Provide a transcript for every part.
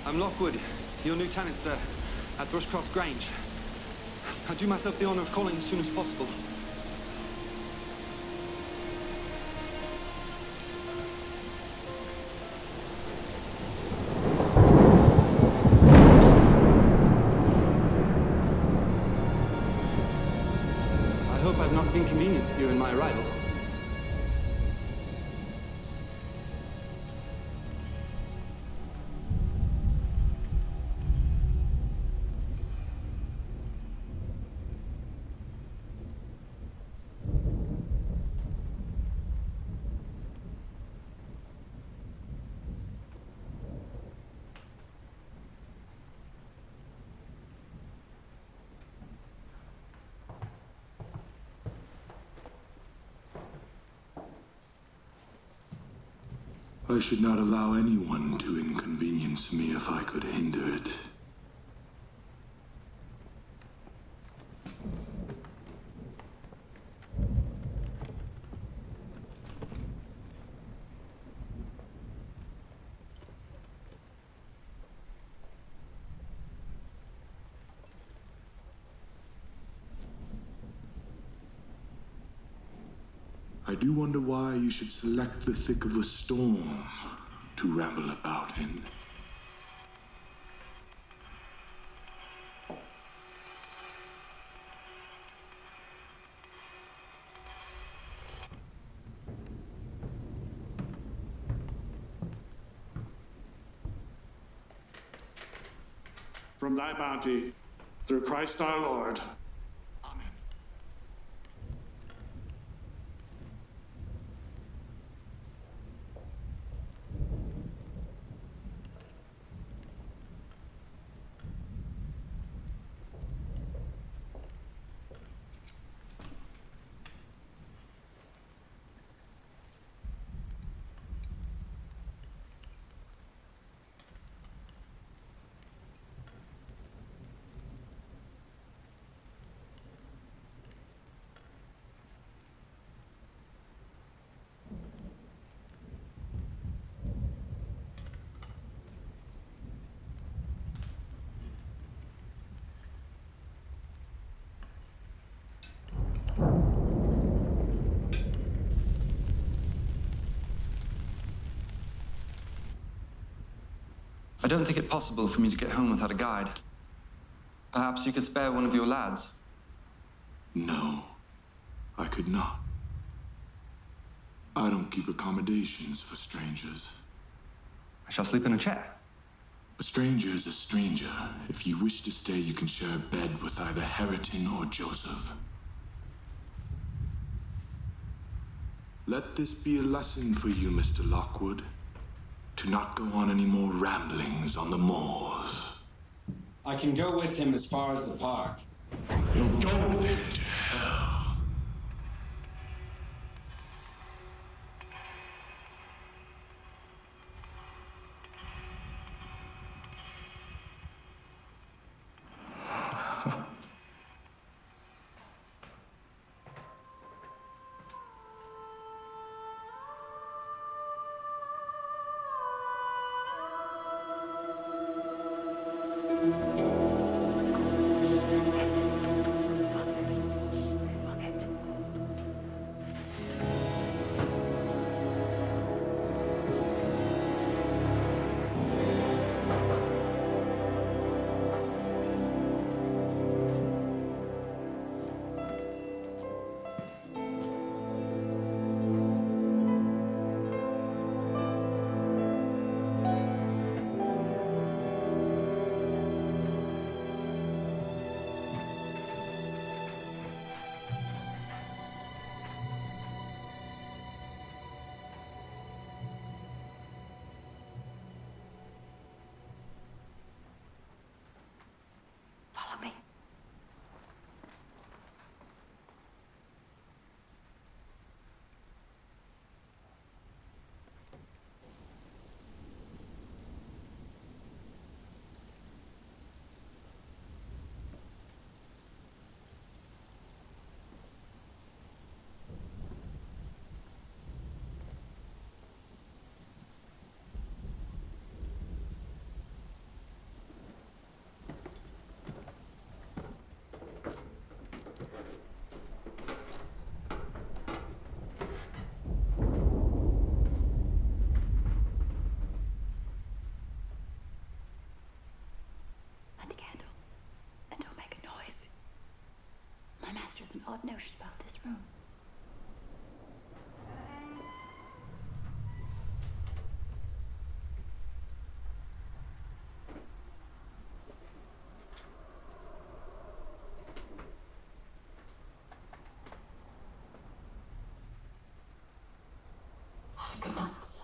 I'm Lockwood, your new tenant, sir, at Thrushcross Grange. I do myself the honor of calling as soon as possible. I hope I've not inconvenienced you in my arrival. I should not allow anyone to inconvenience me if I could hinder it. I do wonder why you should select the thick of a storm to ramble about in. From thy bounty, through Christ our Lord. Amen. I don't think it possible for me to get home without a guide. Perhaps you could spare one of your lads. No, I could not. I don't keep accommodations for strangers. I shall sleep in a chair. A stranger is a stranger. If you wish to stay, you can share a bed with either Heriton or Joseph. Let this be a lesson for you, Mr. Lockwood. To not go on any more ramblings on the moors. I can go with him as far as the park. You'll go with him to hell. has an odd notion about this room. Have a good night, sir.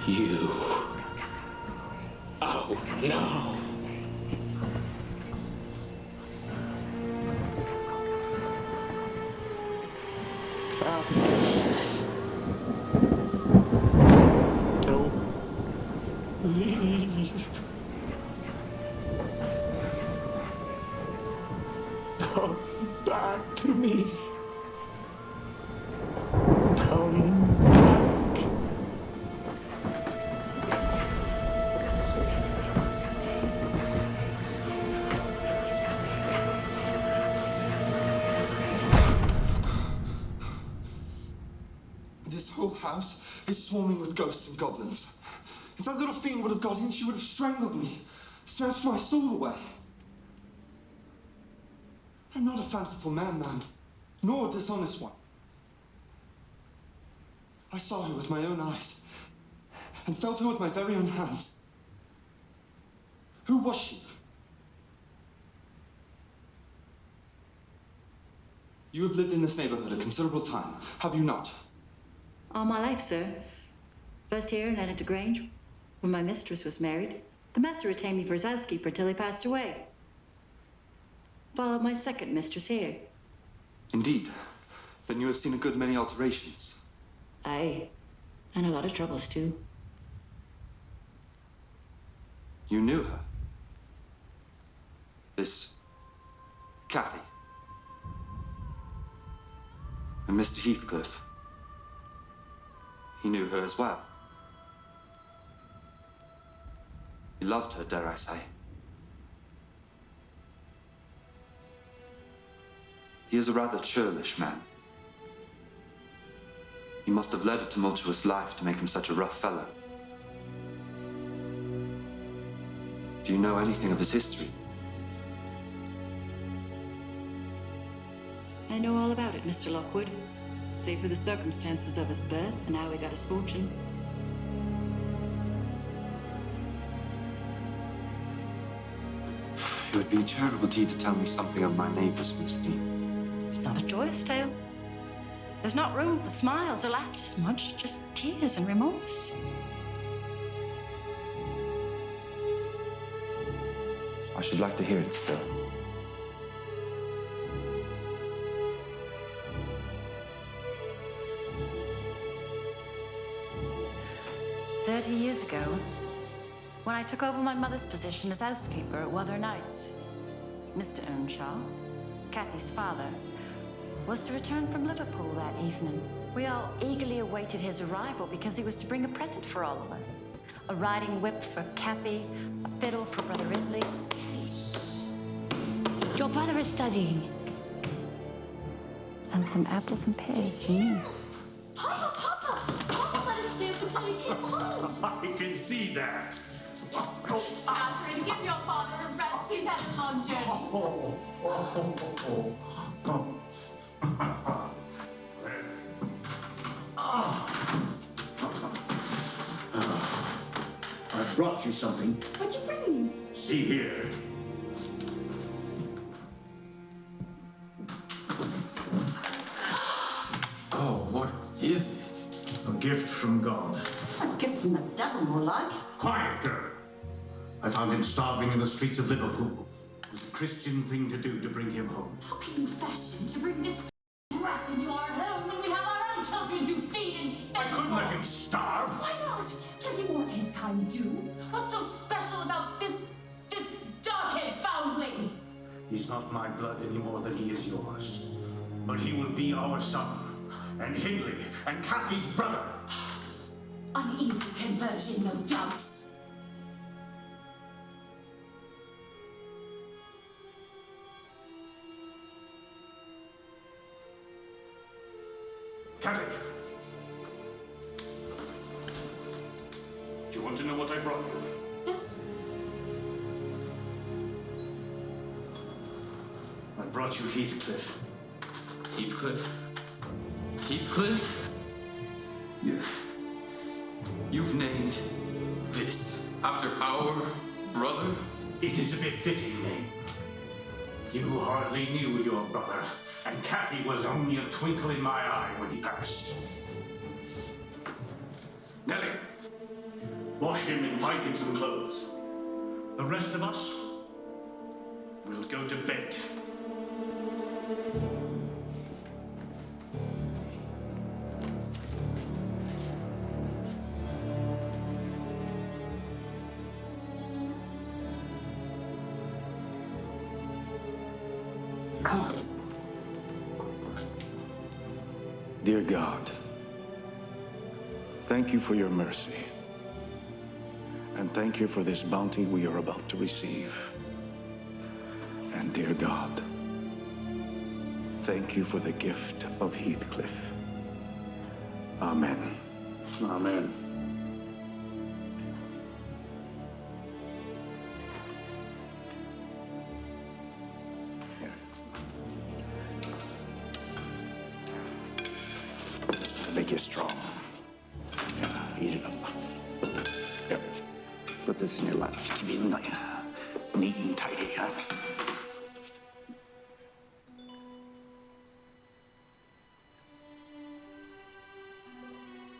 You. Oh, no. Don't leave. Come back to me. Come back. This whole house is swarming with ghosts and goblins. If that little fiend would have got in, she would have strangled me, snatched my soul away. I'm not a fanciful man, nor a dishonest one. I saw her with my own eyes, and felt her with my very own hands. Who was she? You have lived in this neighborhood a considerable time, have you not? All my life, sir. First here in Lennox Grange, when my mistress was married. The master retained me for his housekeeper till he passed away. Followed my second mistress here. Indeed. Then you have seen a good many alterations. Aye, and a lot of troubles too. You knew her? This Kathy? And Mr. Heathcliff? He knew her as well. He loved her, dare I say. He is a rather churlish man. He must have led a tumultuous life to make him such a rough fellow. Do you know anything of his history? I know all about it, Mr. Lockwood. Save for the circumstances of his birth and how he got his fortune. It would be a charitable deed to tell me something of my neighbors, Miss Dean. It's not a joyous tale. There's not room for smiles or laughter so much, just tears and remorse. I should like to hear it still. Years ago, when I took over my mother's position as housekeeper at Wuthering Heights, Mr. Earnshaw, Kathy's father, was to return from Liverpool that evening. We all eagerly awaited his arrival because he was to bring a present for all of us. A riding whip for Kathy, a fiddle for Brother Ridley. Your brother is studying. And some apples and pears for me. Papa, Papa! Papa let us stay up until you came home. I can see that. Catherine, give your father a rest. He's had a long journey. I brought you something. What'd you bring me? See here. Oh, what is it? A gift from God. A gift from the devil, more like. Quiet, girl. I found him starving in the streets of Liverpool. It was a Christian thing to do to bring him home. How can you fashion to bring this brat into our home when we have our own children to feed and I couldn't let him starve. Why not? Plenty more of his kind do. What's so special about this dark-haired foundling? He's not my blood any more than he is yours. But he will be our son. And Hindley and Kathy's brother. An easy conversion, no doubt. Kathy! Do you want to know what I brought you? Yes. I brought you Heathcliff. Heathcliff? Heathcliff? You've named this after our brother? It is a befitting name. You hardly knew your brother, and Kathy was only a twinkle in my eye when he passed. Nellie, wash him and find him some clothes. The rest of us will go to bed. Come on. Dear God, thank you for your mercy. And thank you for this bounty we are about to receive. And dear God, thank you for the gift of Heathcliff. Amen. Amen. Make you strong. Yeah, eat it up. Yep. Put this in your lunch to be neat and tidy, huh?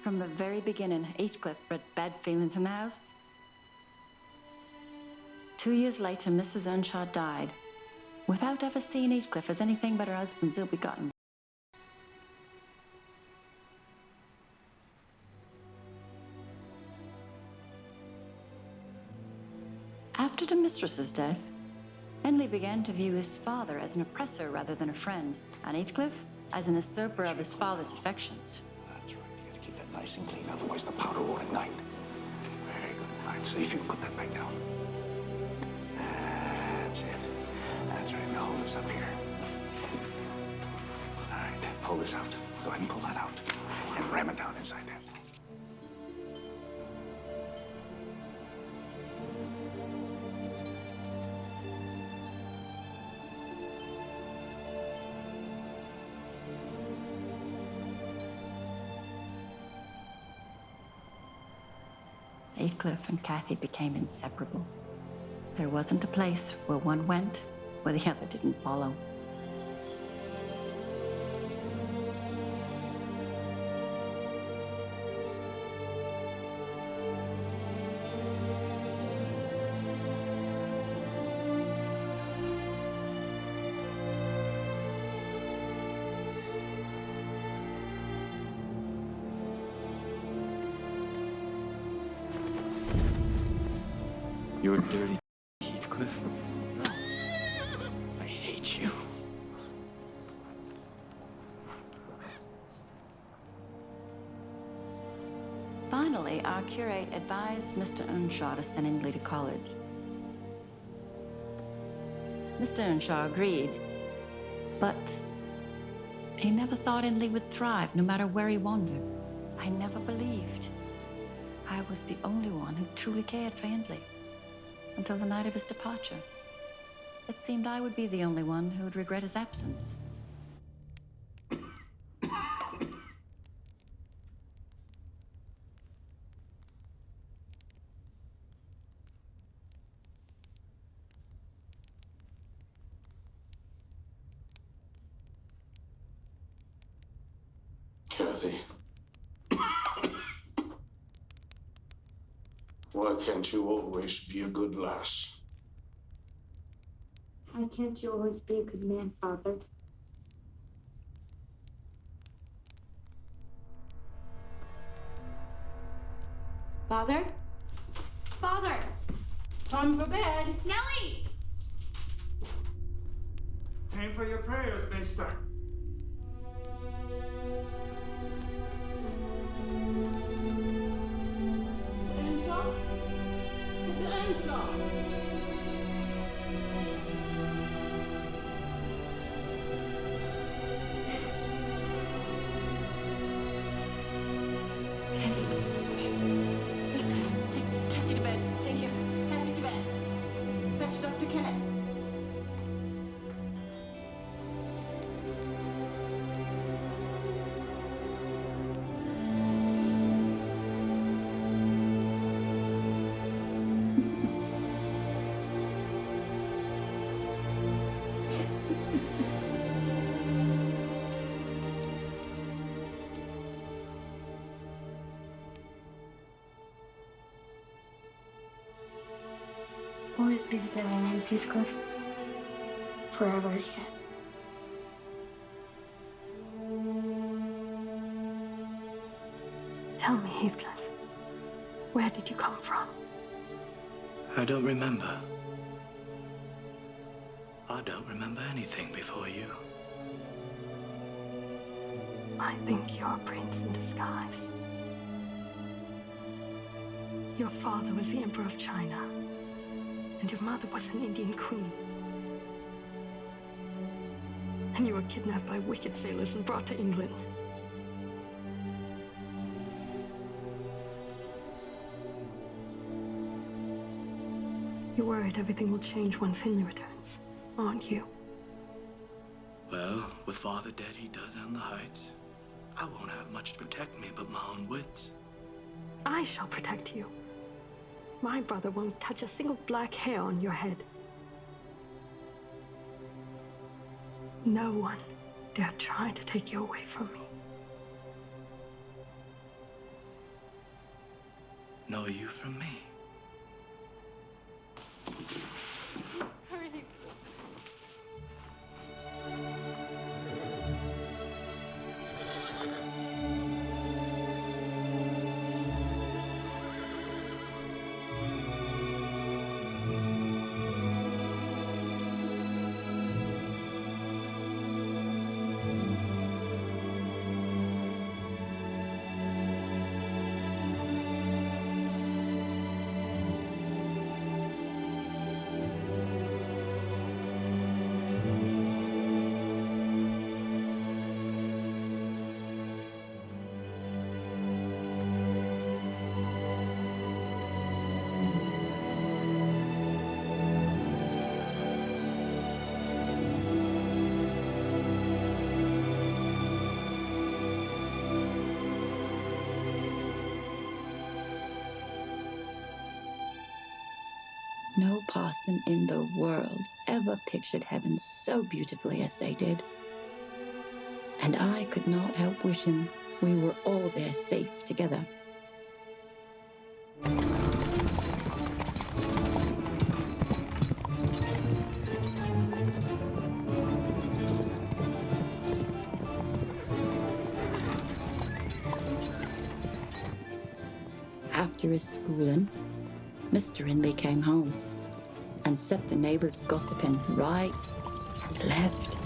From the very beginning, Heathcliff bred bad feelings in the house. 2 years later, Mrs. Earnshaw died, without ever seeing Heathcliff as anything but her husband's ill-begotten. After the mistress's death, Henley began to view his father as an oppressor rather than a friend, and Heathcliff as an usurper of his father's affections. That's right. You gotta keep that nice and clean, otherwise the powder won't ignite. Very good. All right, see if you can put that back down. That's it. That's right. Now hold this up here. All right, pull this out. Go ahead and pull that out. And ram it down inside that. Heathcliff and Cathy became inseparable. There wasn't a place where one went where the other didn't follow. You're dirty, Heathcliff. I hate you. Finally, our curate advised Mr. Earnshaw to send Hindley to college. Mr. Earnshaw agreed, but he never thought Hindley would thrive no matter where he wandered. I never believed I was the only one who truly cared for Hindley until the night of his departure. It seemed I would be the only one who would regret his absence. Cathy. Why can't you always be a good lass? Why can't you always be a good man, Father? Father? Father! Time for bed. Nellie! Time for your prayers, mister. Mr. Earnshaw? Mr. Earnshaw! Take Kathy to bed. Take Kathy to bed. Fetch Dr. Kenneth. Always be with Diane, Heathcliff. Forever, yeah. Tell me, Heathcliff, where did you come from? I don't remember. I don't remember anything before you. I think you're a prince in disguise. Your father was the Emperor of China, and your mother was an Indian queen. And you were kidnapped by wicked sailors and brought to England. You're worried everything will change once Henley returns, aren't you? Well, with Father dead, he does on the heights. I won't have much to protect me but my own wits. I shall protect you. My brother won't touch a single black hair on your head. No one dare try to take you away from me. Nor you from me. No parson in the world ever pictured heaven so beautifully as they did. And I could not help wishing we were all there safe together. After his schooling, Mr. Inley came home and set the neighbors gossiping right and left.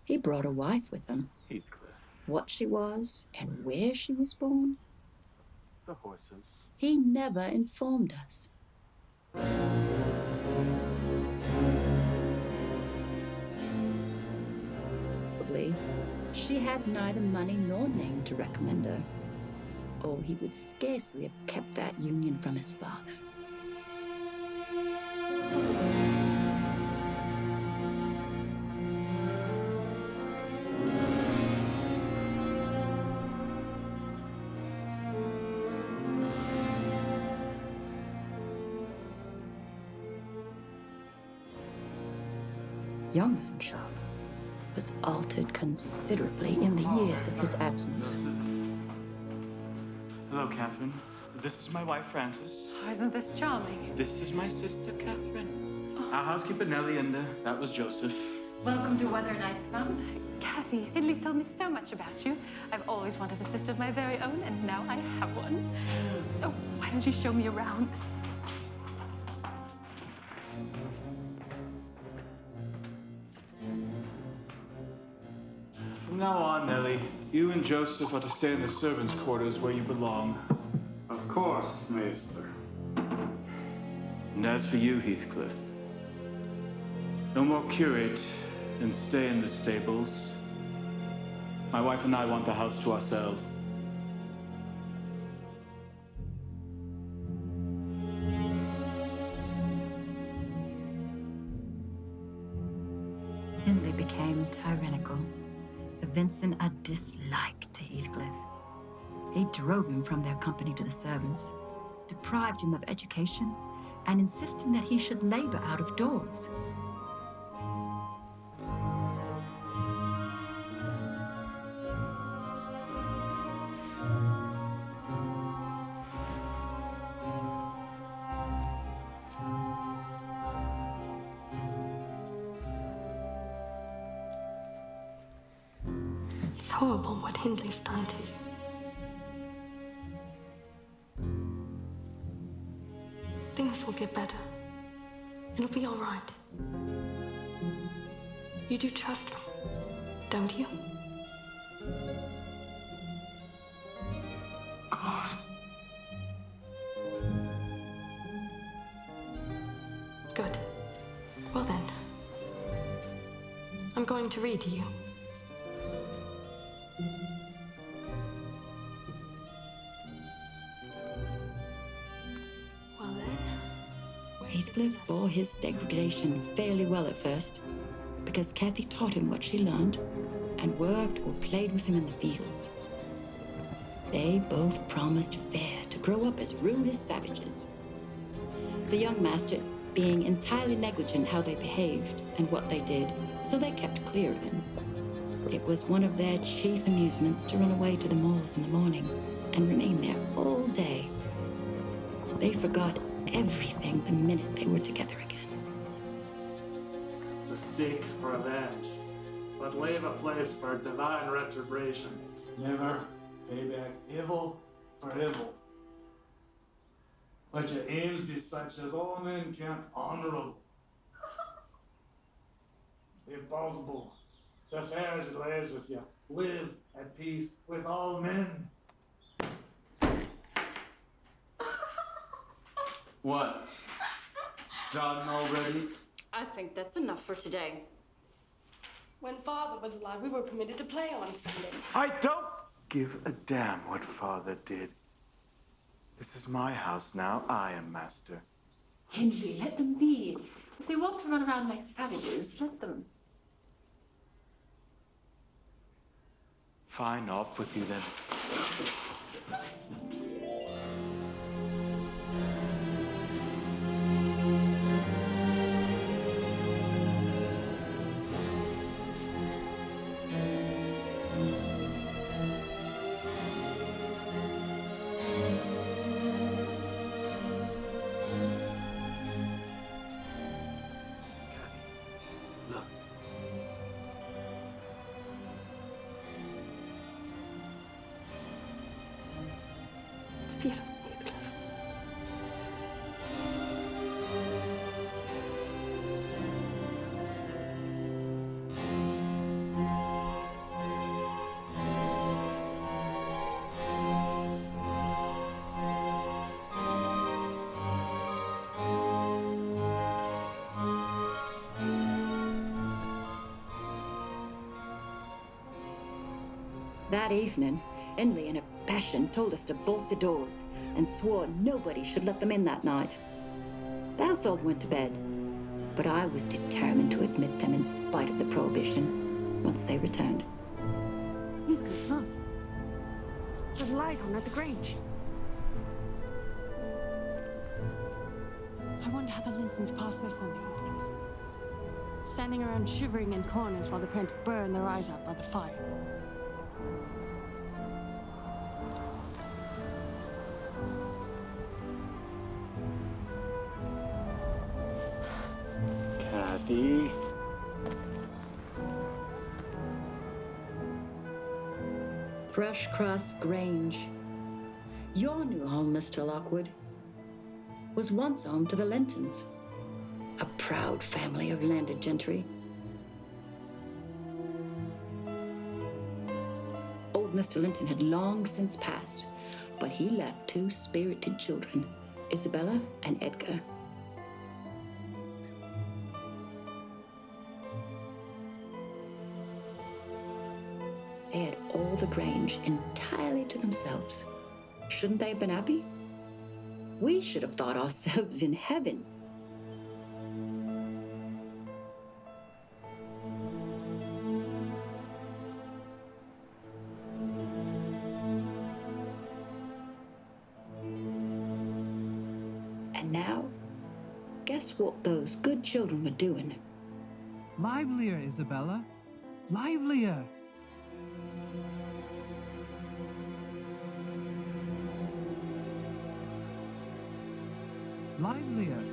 He brought a wife with him. Heathcliff. What she was and where she was born, The horses. he never informed us. Probably, she had neither money nor name to recommend her, or he would scarcely have kept that union from his father. Young Earnshaw was altered considerably in the years of his absence. Hello, Catherine. This is my wife, Frances. Oh, isn't this charming? This is my sister, Catherine. Our housekeeper, Nellie, and that was Joseph. Welcome to Weather Nights, Mum. Kathy, Italy's told me so much about you. I've always wanted a sister of my very own, and now I have one. Oh, why don't you show me around? From now on, Nellie, you and Joseph are to stay in the servants' quarters where you belong. Of course, Maester. And as for you, Heathcliff, no more curate and stay in the stables. My wife and I want the house to ourselves. Hindley became tyrannical, evincing a dislike to Heathcliff. He drove him from their company to the servants, deprived him of education, and insisting that he should labor out of doors. It's horrible what Hindley's done to you. Things will get better. It'll be all right. You do trust me, don't you? Good. Well then, I'm going to read to you. Well then, Heathcliff bore his degradation fairly well at first, because Kathy taught him what she learned and worked or played with him in the fields. They both promised fair to grow up as rude as savages. The young master being entirely negligent how they behaved and what they did, so they kept clear of him. It was one of their chief amusements to run away to the moors in the morning and remain there all day. They forgot everything the minute they were together again. To seek revenge, but leave a place for divine retribution. Never pay back evil for evil. Let your aims be such as all men count honorable. If possible, so far as it lays with you, live at peace with all men. What? Done already? I think that's enough for today. when Father was alive, we were permitted to play on Sunday. I don't give a damn what Father did. This is my house now. I am master. Henry, let them be. If they want to run around like savages, let them. Fine, off with you then. Look. It's beautiful, Heathcliff. That evening, Henley, in a passion, told us to bolt the doors and swore nobody should let them in that night. The household went to bed, but I was determined to admit them in spite of the prohibition once they returned. Heathcliff, look. There's a light on at the Grange. I wonder how the Lintons pass their Sunday evenings. Standing around shivering in corners while the parents burn their eyes out by the fire. Kathy. Thrushcross Grange, your new home, Mr. Lockwood, was once home to the Lintons, a proud family of landed gentry. Old Mr. Linton had long since passed, but he left two spirited children, Isabella and Edgar. They had all the Grange entirely to themselves. Shouldn't they have been happy? We should have thought ourselves in heaven. And now, guess what those good children were doing? Livelier, Isabella. Livelier. Livelier.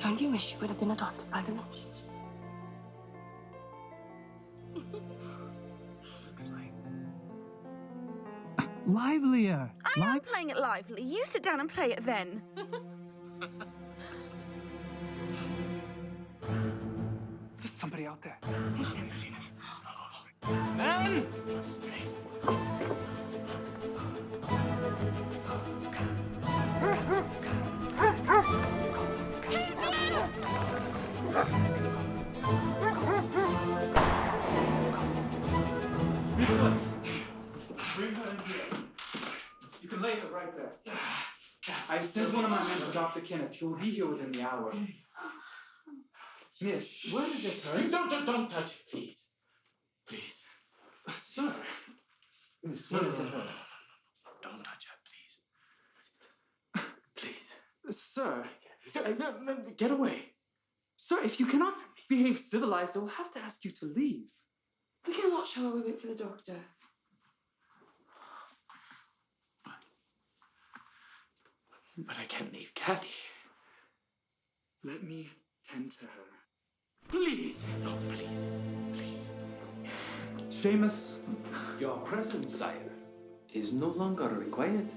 Don't you wish you would have been adopted by the nurses? Livelier. I am playing it lively. You sit down and play it then. There's somebody out there. Men! Bring her in here. You can lay her right there. I sent one of my men to Dr. Kenneth. He'll be here within the hour. Miss, where is it hurt? Don't touch it, please. Please. Sir. Miss, where is it hurt? Don't touch her, please. Please. Sir. No, get away. Sir, if you cannot behave civilized, I will have to ask you to leave. We can watch her while we wait for the doctor. But I can't leave Kathy. Let me tend to her. Please. No, please. Please. Seamus. Your presence, sire, is no longer required.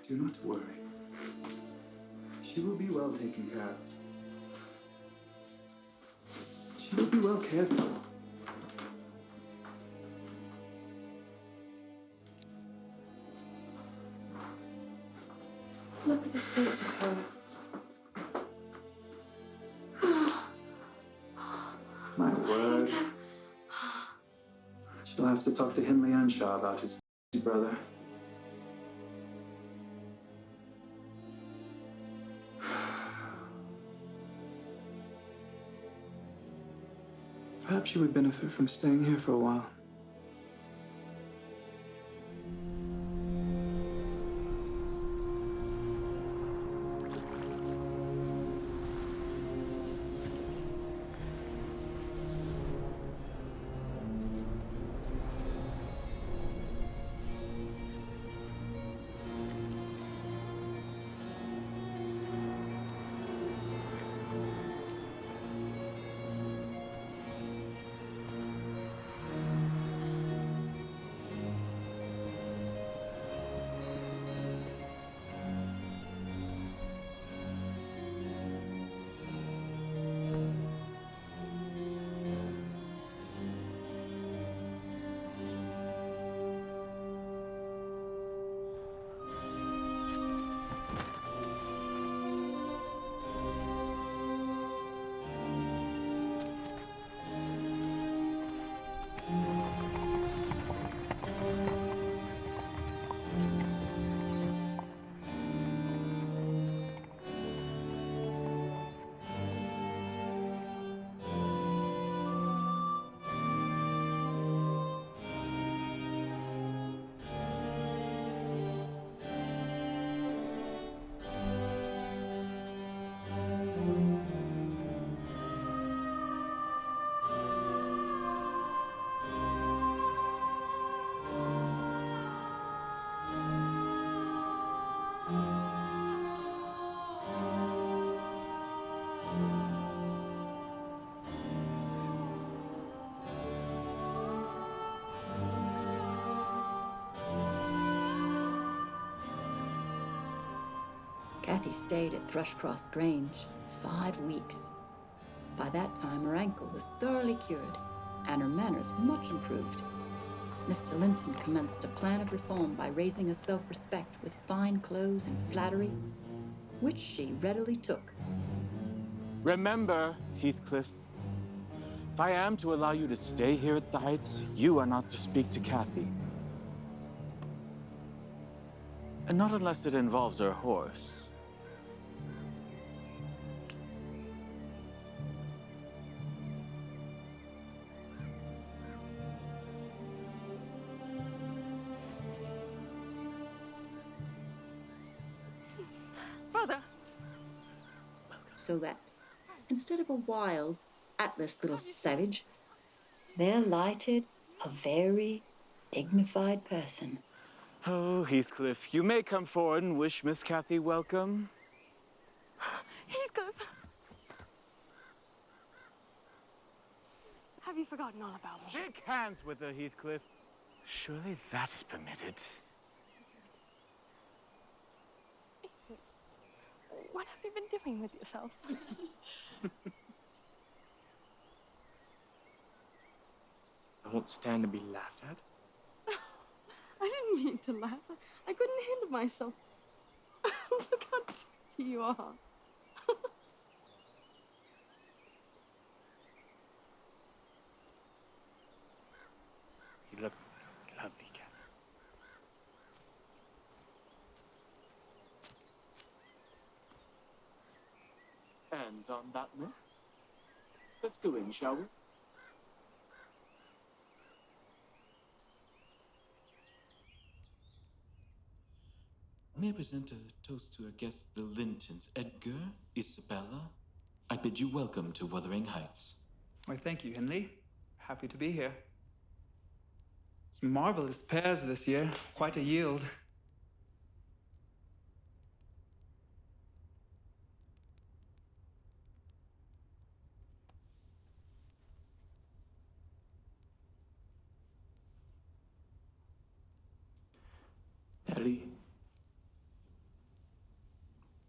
Do not worry. She will be well taken care of. She will be well cared for. Look at the state of her. My word. She'll have to talk to Henley Earnshaw about his brother. Perhaps you would benefit from staying here for a while. Kathy stayed at Thrushcross Grange 5 weeks. By that time, her ankle was thoroughly cured and her manners much improved. Mr. Linton commenced a plan of reform by raising her self-respect with fine clothes and flattery, which she readily took. Remember, Heathcliff, if I am to allow you to stay here at the Heights, you are not to speak to Kathy. And not unless it involves her horse. Brother! So that, instead of a wild, atlas little savage, there lighted a very dignified person. Oh, Heathcliff, you may come forward and wish Miss Kathy welcome. Heathcliff! Have you forgotten all about me? Shake hands with her, Heathcliff. Surely that is permitted. What have you been doing with yourself? I won't stand to be laughed at. I didn't mean to laugh. I couldn't handle myself. Look how dirty you are. You look lovely, Kathy. And on that note, let's go in, shall we? May I present a toast to our guests, the Lintons, Edgar, Isabella? I bid you welcome to Wuthering Heights. Why, thank you, Henley. Happy to be here. It's marvelous pears this year. Quite a yield. Ellie,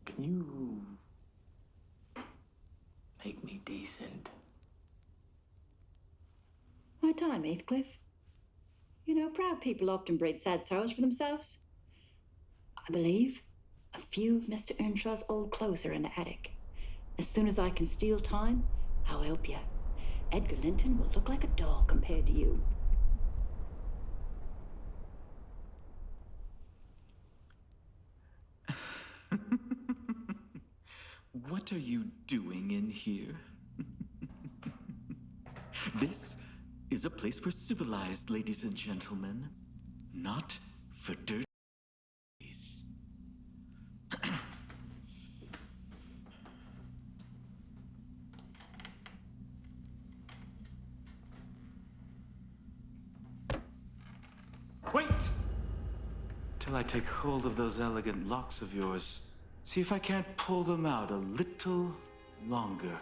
can you make me decent? My time, Heathcliff. You know, proud people often breed sad sorrows for themselves. I believe A few of Mr. Earnshaw's old clothes are in the attic. As soon as I can steal time, I'll help you. Edgar Linton will look like a doll compared to you. What are you doing in here? This is a place for civilized ladies and gentlemen, not for dirty. Wait! Till I take hold of those elegant locks of yours. See if I can't pull them out a little longer.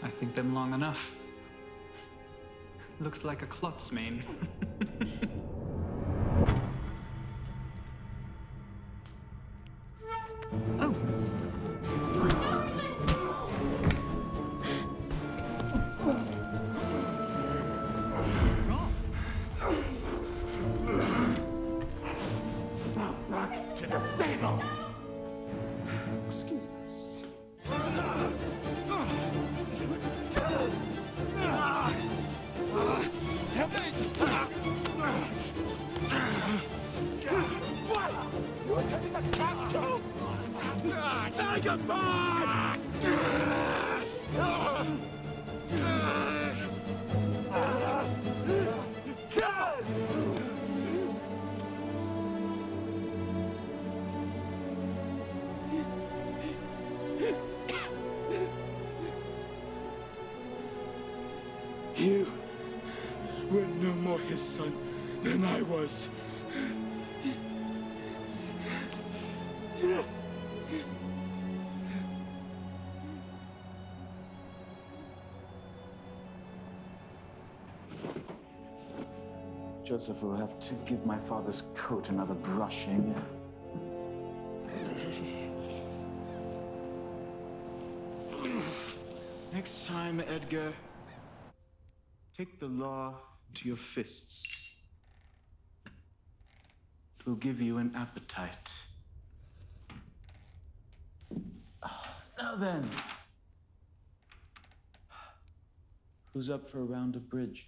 I think them long enough. Looks like a klutz mane. Back to the stables! Excuse us. What? You're taking the cat's home! Take it back! You were no more his son than I was. Joseph will have to give my father's coat another brushing. Next time, Edgar, take the law to your fists. It will give you an appetite. Now then, who's up for a round of bridge?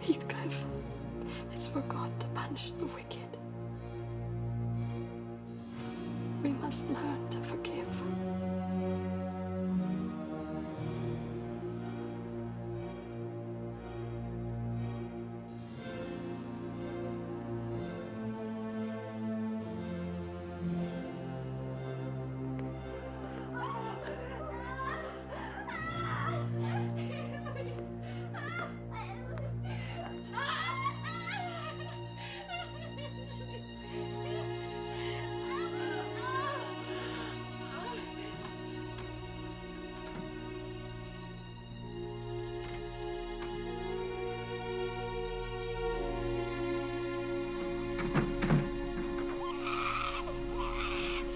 Heathcliff, it's for God to punish the wicked. We must learn to forgive.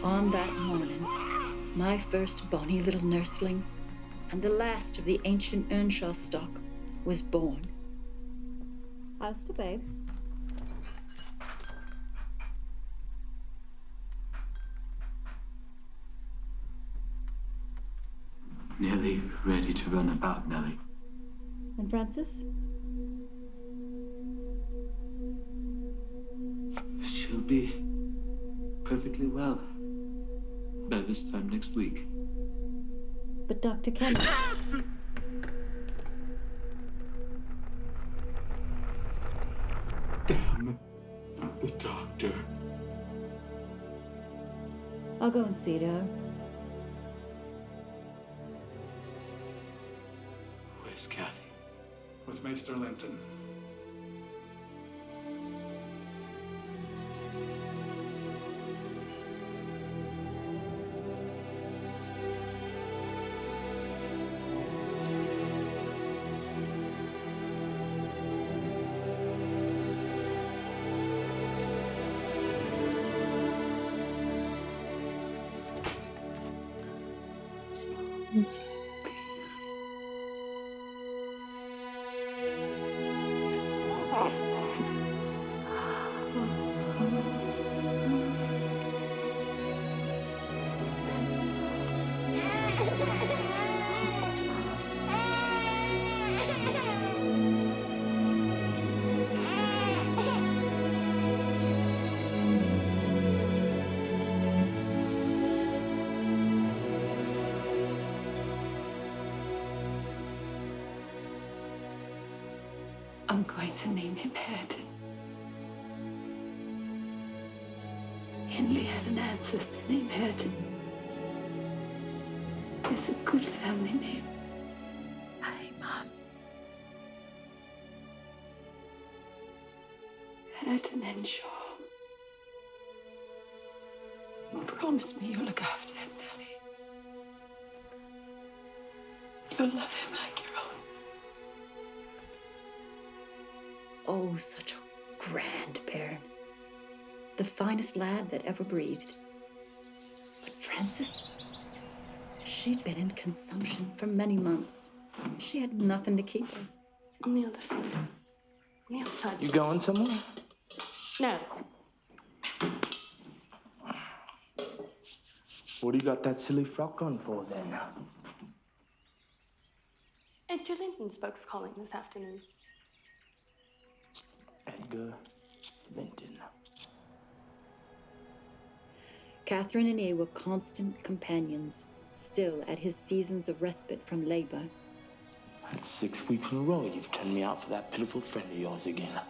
On that morning, My first bonny little nursling, and the last of the ancient Earnshaw stock, was born. How's the babe? Nearly ready to run about, Nellie. And Francis? She'll be perfectly well by this time next week. But Dr. Kennedy... Damn the doctor. I'll go and see her. Where's Kathy? With Maester Linton. I'm going to name him Hareton. Henley had an ancestor named Hareton. It's a good family name. Hey, Mom. Hareton Earnshaw. Promise me you'll look after him, Nellie. You'll love him like your own. Oh, such a grand parent. The finest lad that ever breathed. But Frances, she'd been in consumption for many months. She had nothing to keep her. On the other side. On the other side. You going somewhere? No. What do you got that silly frock on for then? Edgar Linton spoke of calling this afternoon. Edgar Linton. Catherine and I were constant companions, still at his seasons of respite from labor. That's 6 weeks in a row you've turned me out for that pitiful friend of yours again.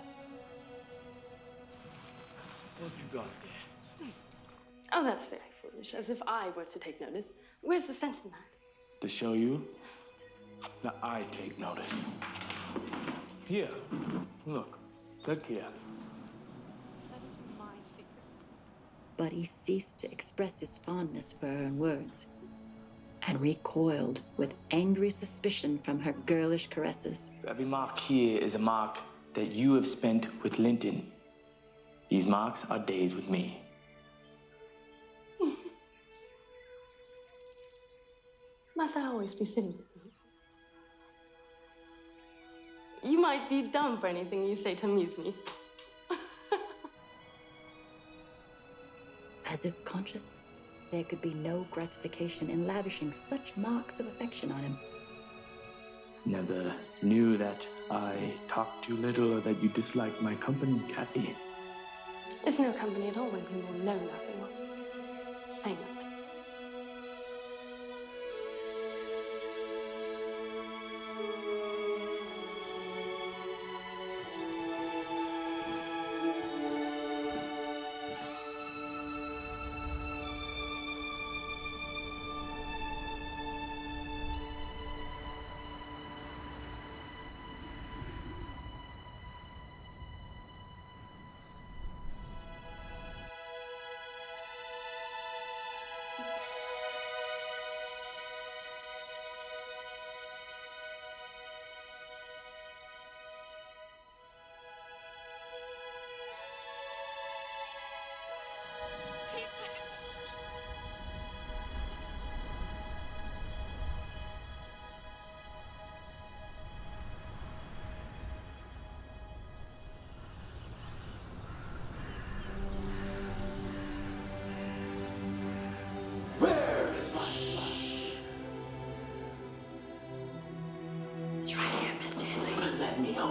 What you got there? Oh, that's very foolish, as if I were to take notice. Where's the sense in that? To show you that I take notice. Here, look here. But he ceased to express his fondness for her in words, and recoiled with angry suspicion from her girlish caresses. Every mark here is a mark that you have spent with Linton. These marks are days with me. Must I always be sitting with you? You might be dumb for anything you say to amuse me. As if conscious, there could be no gratification in lavishing such marks of affection on him. Never knew that I talked too little or that you disliked my company, Kathy. It's no company at all when people know nothing or say nothing.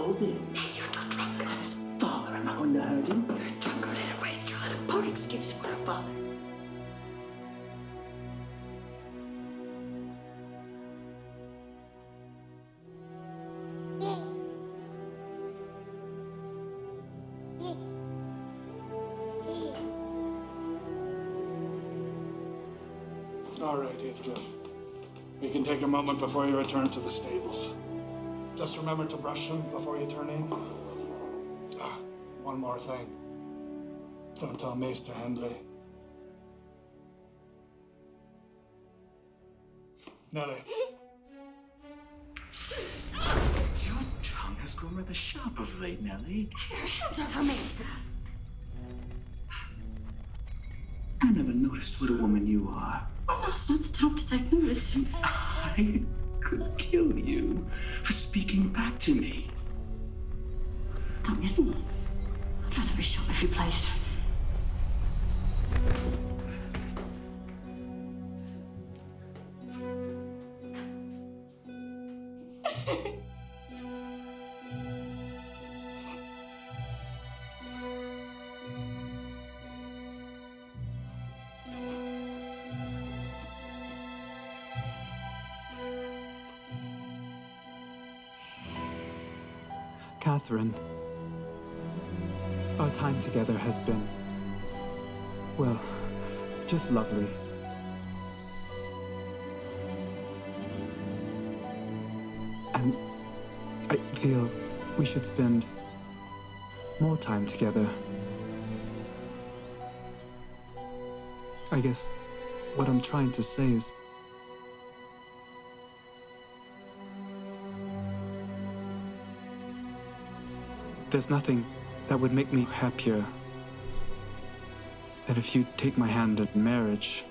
told you. Hey, you're too drunk. His father, I'm not going to hurt him. You're drunk in a waste. You had a poor excuse for her father. All right, Heathcliff. We can take a moment before you return to the stables. Just remember to brush them before you turn in. Ah, one more thing. Don't tell Maester Hindley. Nellie. Your tongue has grown rather sharp of late, Nellie. Your hands are from Maester. I never noticed what a woman you are. Oh, it's not the time to take notice. I could kill you for speaking back to me. Don't listen. I'd rather be shot every place. Catherine, our time together has been, well, just lovely. And I feel we should spend more time together. I guess what I'm trying to say is, there's nothing that would make me happier than if you'd take my hand in marriage.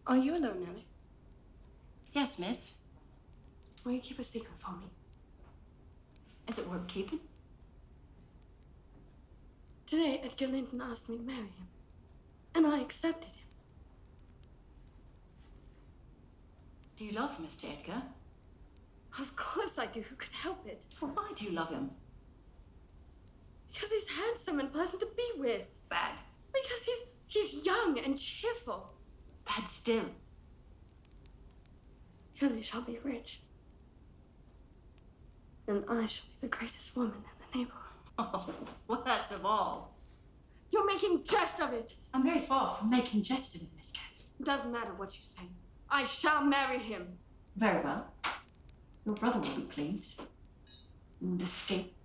Are you alone, Nellie? Yes, miss. Will you keep a secret from me? Is it worth keeping? Today, Edgar Linton asked me to marry him, and I accepted him. Do you love Mr. Edgar? Of course I do. Who could help it? Well, why do you love him? Because he's handsome and pleasant to be with. Bad. Because he's young and cheerful. Bad still. Because he shall be rich. And I shall be the greatest woman in the neighborhood. Oh, worst of all. You're making jest of it. I'm very far from making jest of it, Miss Cathy. It doesn't matter what you say. I shall marry him. Very well. Your brother will be pleased. And escape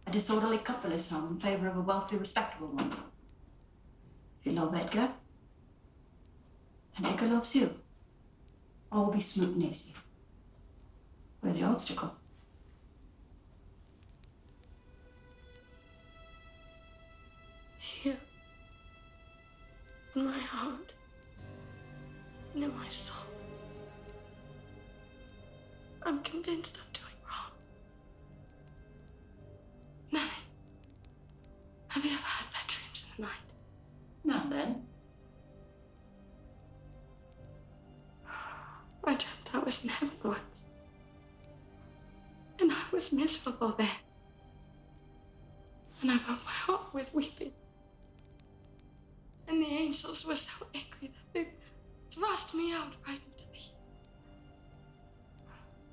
a disorderly couple's home in favor of a wealthy, respectable one. If you love Edgar, and Edgar loves you, all will be smooth and easy. Where's the obstacle? Here. In my heart. And in my soul. I'm convinced I'm doing wrong. Nellie, have you ever had bad dreams in the night? Now then. I dreamt I was in heaven once. And I was miserable there. And I broke my heart with weeping. And the angels were so angry that they thrust me out right into the heat.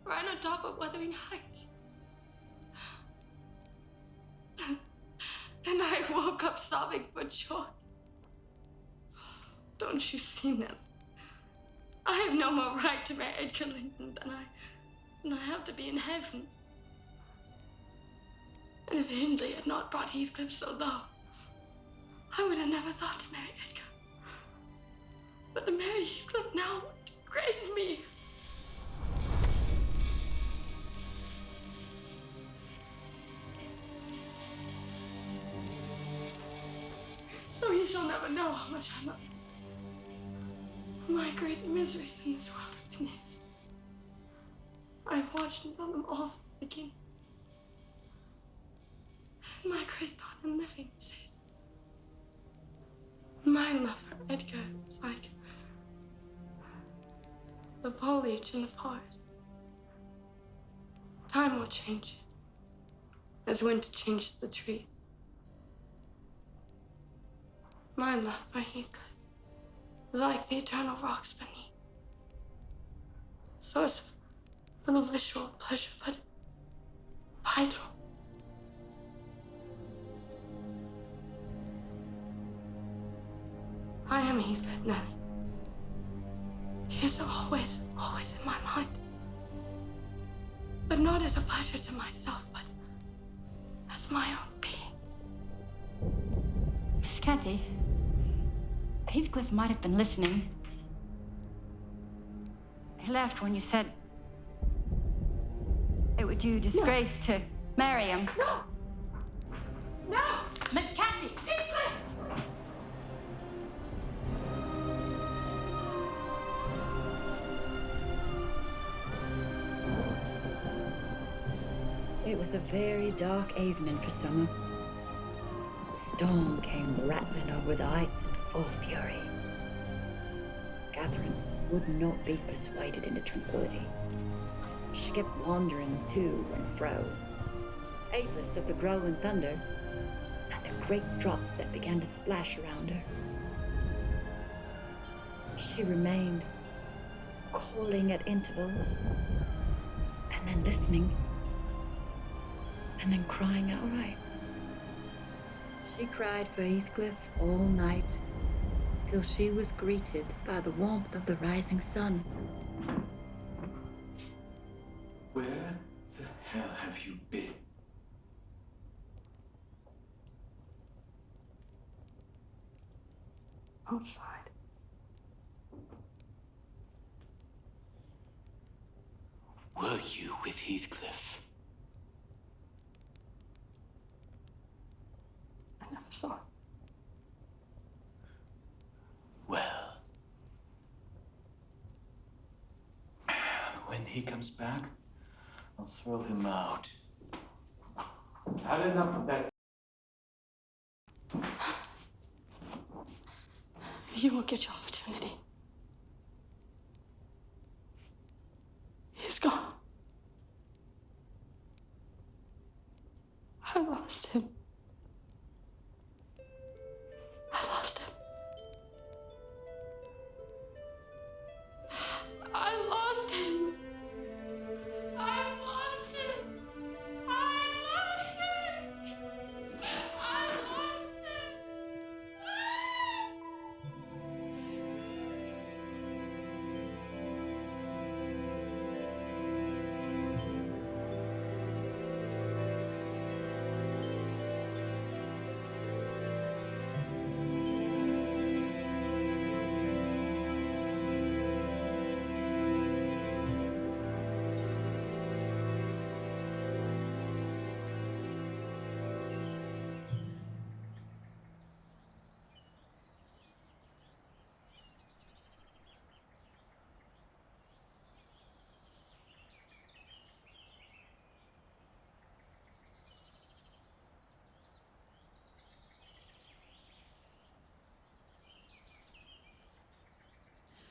Right on top of Wuthering Heights. And I woke up sobbing for joy. Don't you see, Nellie? I have no more right to marry Edgar Linton than I have to be in heaven. And if Hindley had not brought Heathcliff so low, I would have never thought to marry Edgar. But to marry Heathcliff now would degrade me. So he shall never know how much I love him. My great miseries in this world have been his. I've watched and felt them all from the beginning. And my great thought in living is his. My love for Edgar is like the foliage in the forest. Time will change it, as winter changes the trees. My love for Heathcliff is like the eternal rocks beneath. Source of little visual pleasure, but vital. I am Heathcliff, Nanny. He is always, always in my mind. But not as a pleasure to myself, but as my own being. Miss Cathy, Heathcliff might have been listening. He laughed when you said it would do disgrace to marry him. No! No! Miss Cathy! Heathcliff! It was a very dark evening for summer. The storm came rattling over the heights in full fury. Catherine would not be persuaded into tranquility. She kept wandering to and fro, heedless of the growling thunder and the great drops that began to splash around her. She remained, calling at intervals, and then listening, and then crying outright. She cried for Heathcliff all night, till she was greeted by the warmth of the rising sun. Where the hell have you been? Outside. Were you with Heathcliff? I never saw him. Well, when he comes back, I'll throw him out. Had enough of that. You will get your opportunity. He's gone. I lost him. I lost him. I lost him. I lost him. I lost him. I lost him.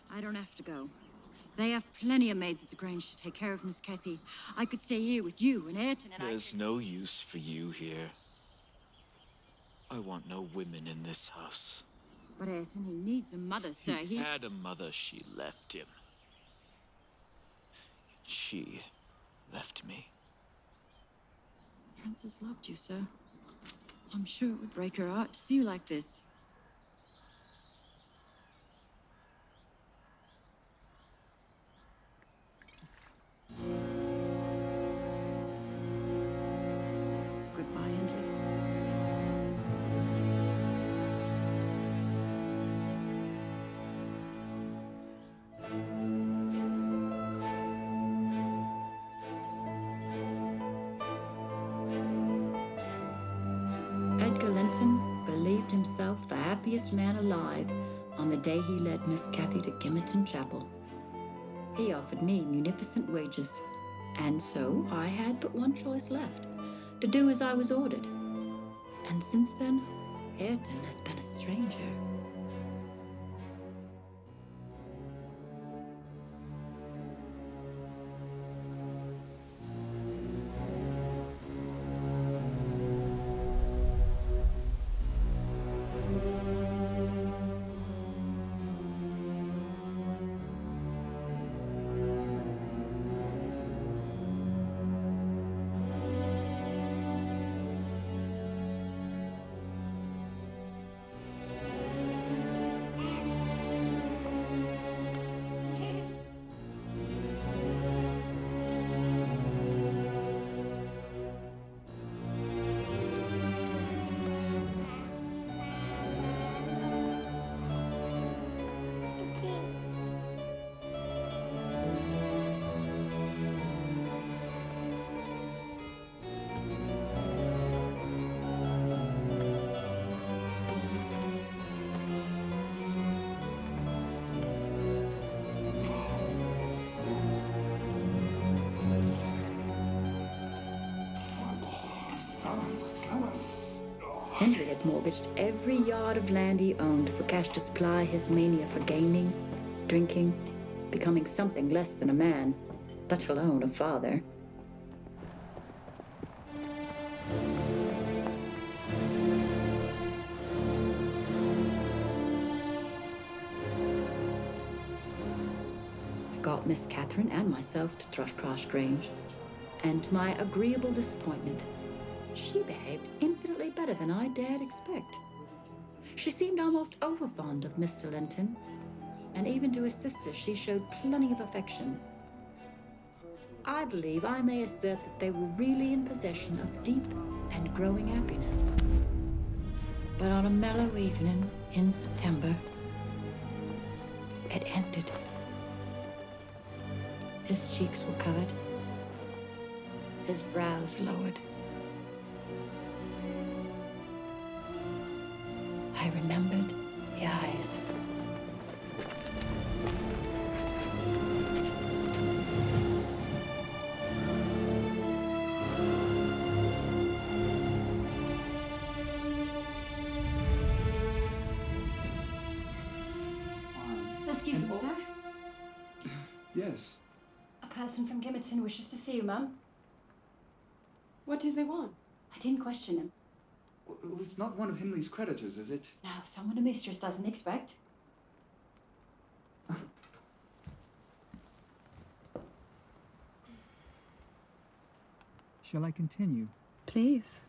I don't have to go. They have plenty of maids at the Grange to take care of Miss Cathy. I could stay here with you and Ayrton and There's no use for you here. I want no women in this house. But Ayrton, he needs a mother, sir. He had a mother, she left him. She left me. Frances loved you, sir. I'm sure it would break her heart to see you like this. Goodbye, Ainsley. Linton believed himself the happiest man alive on the day he led Miss Cathy to Gimmerton Chapel. He offered me munificent wages, and so I had but one choice left, to do as I was ordered. And since then, Hareton has been a stranger. Henry had mortgaged every yard of land he owned for cash to supply his mania for gaming, drinking, becoming something less than a man, let alone a father. I got Miss Catherine and myself to Thrushcross Grange, and to my agreeable disappointment, she behaved infinitely better than I dared expect. She seemed almost overfond of Mr. Linton, and even to his sister she showed plenty of affection. I believe I may assert that they were really in possession of deep and growing happiness. But on a mellow evening in September, it ended. His cheeks were covered, his brows lowered. I remembered the eyes. Excuse me, sir. Yes. A person from Gimmerton wishes to see you, Mum. What do they want? I didn't question him. Well, it's not one of Himley's creditors, is it? No, someone a mistress doesn't expect. Shall I continue? Please.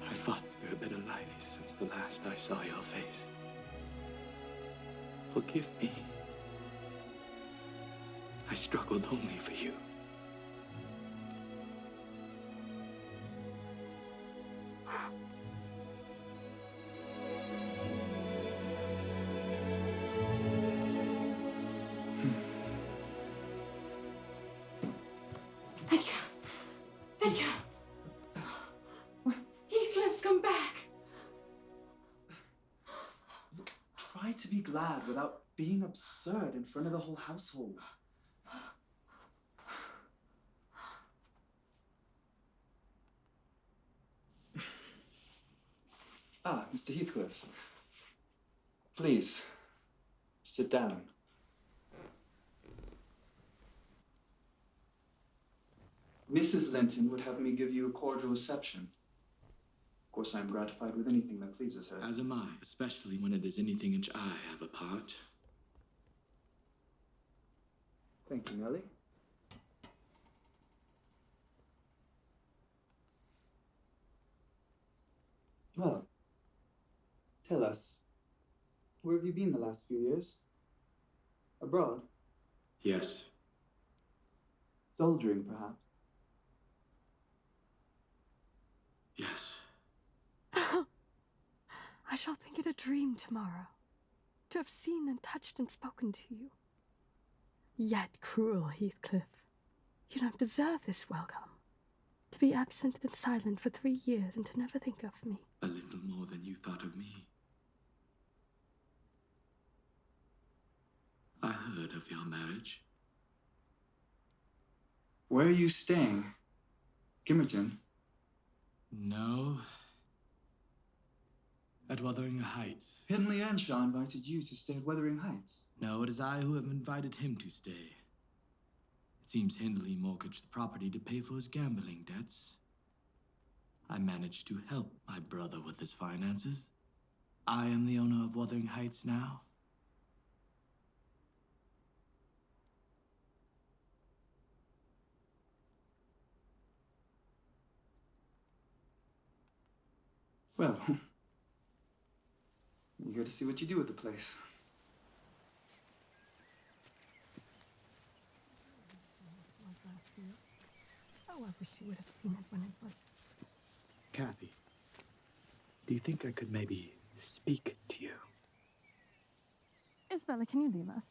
I fought through a better life since the last I saw your face. Forgive me. I struggled only for you. Edgar! Heathcliff's come back! Try to be glad without being absurd in front of the whole household. Ah, Mr. Heathcliff. Please, sit down. Mrs. Linton would have me give you a cordial reception. Of course, I am gratified with anything that pleases her. As am I, especially when it is anything in which I have a part. Thank you, Nellie. Well, tell us, where have you been the last few years? Abroad? Yes. Soldiering, perhaps? Yes. I shall think it a dream tomorrow to have seen and touched and spoken to you. Yet cruel, Heathcliff. You don't deserve this welcome. To be absent and silent for 3 years and to never think of me. A little more than you thought of me. I heard of your marriage. Where are you staying? Gimmerton? No. At Wuthering Heights. Hindley Earnshaw invited you to stay at Wuthering Heights. No, it is I who have invited him to stay. It seems Hindley mortgaged the property to pay for his gambling debts. I managed to help my brother with his finances. I am the owner of Wuthering Heights now. Well, you got to see what you do with the place. Oh, I wish you would have seen it when it was. Kathy, do you think I could maybe speak to you? Isabella, can you leave us?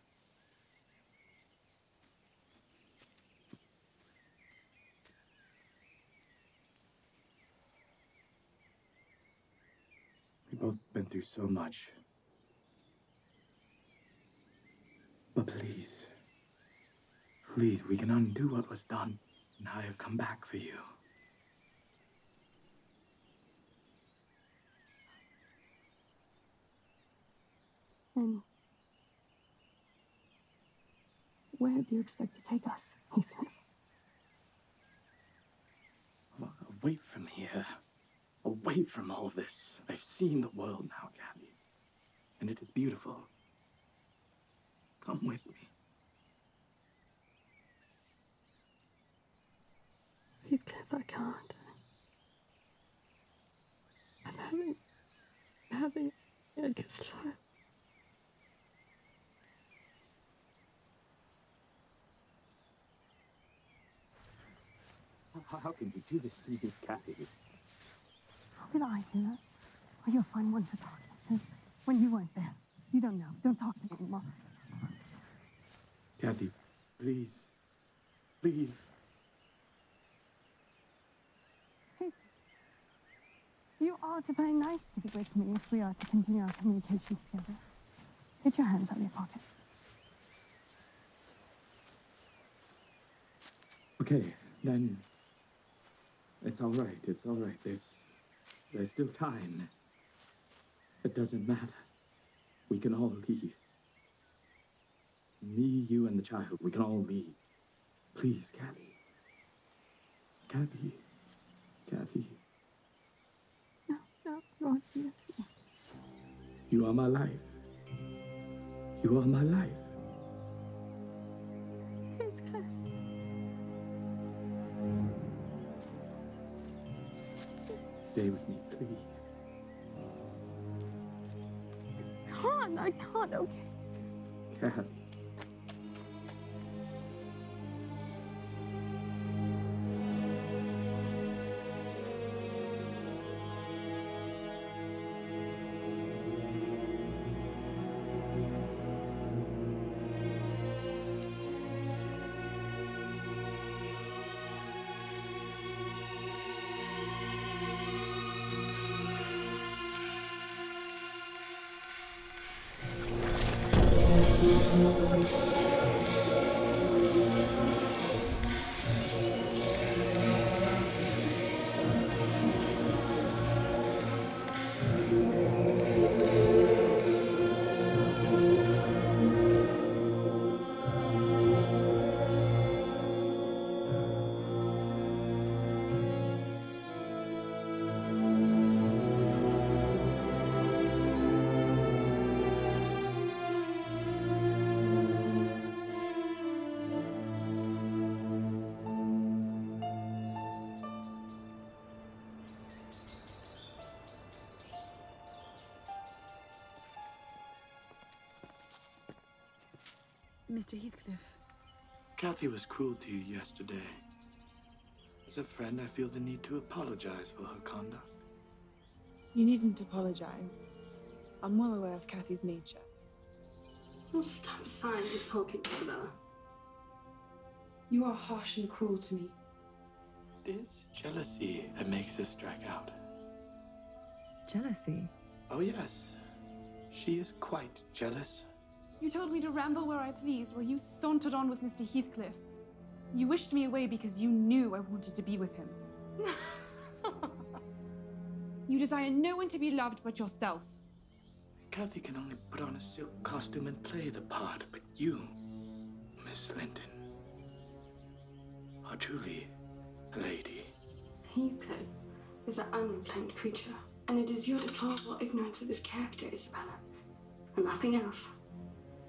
We've both been through so much. But please, please, we can undo what was done. And I have come back for you. And where do you expect to take us, Heathcliff? Away from here. Away from all this. I've seen the world now, Kathy. And it is beautiful. Come with me. Heathcliff, I can't. I'm having Edgar's child. How can you do this to me, Kathy? How did I do that? Oh, you'll find one to talk to. When you weren't there. You don't know. Don't talk to me anymore. Kathy, please. Please. Hey, you are to play nicely with me if we are to continue our communications together. Get your hands out of your pocket. Okay, then. It's all right. It's all right. There's still time. It doesn't matter. We can all leave. Me, you, and the child. We can all leave. Please, Kathy. Kathy. Kathy. No, you won't do that to me. You are my life. You are my life. Heathcliff. Stay with me, please. I can't, okay? Kathy. Mr. Heathcliff. Kathy was cruel to you yesterday. As a friend, I feel the need to apologize for her conduct. You needn't apologize. I'm well aware of Kathy's nature. Oh, stop sighing and sulking, Isabella. You are harsh and cruel to me. It is jealousy that makes us drag out. Jealousy? Oh, yes. She is quite jealous. You told me to ramble where I pleased, while you sauntered on with Mr. Heathcliff. You wished me away because you knew I wanted to be with him. You desire no one to be loved but yourself. Kathy can only put on a silk costume and play the part, but you, Miss Linton, are truly a lady. Heathcliff is an unreclaimed creature, and it is your deplorable ignorance of his character, Isabella, and nothing else,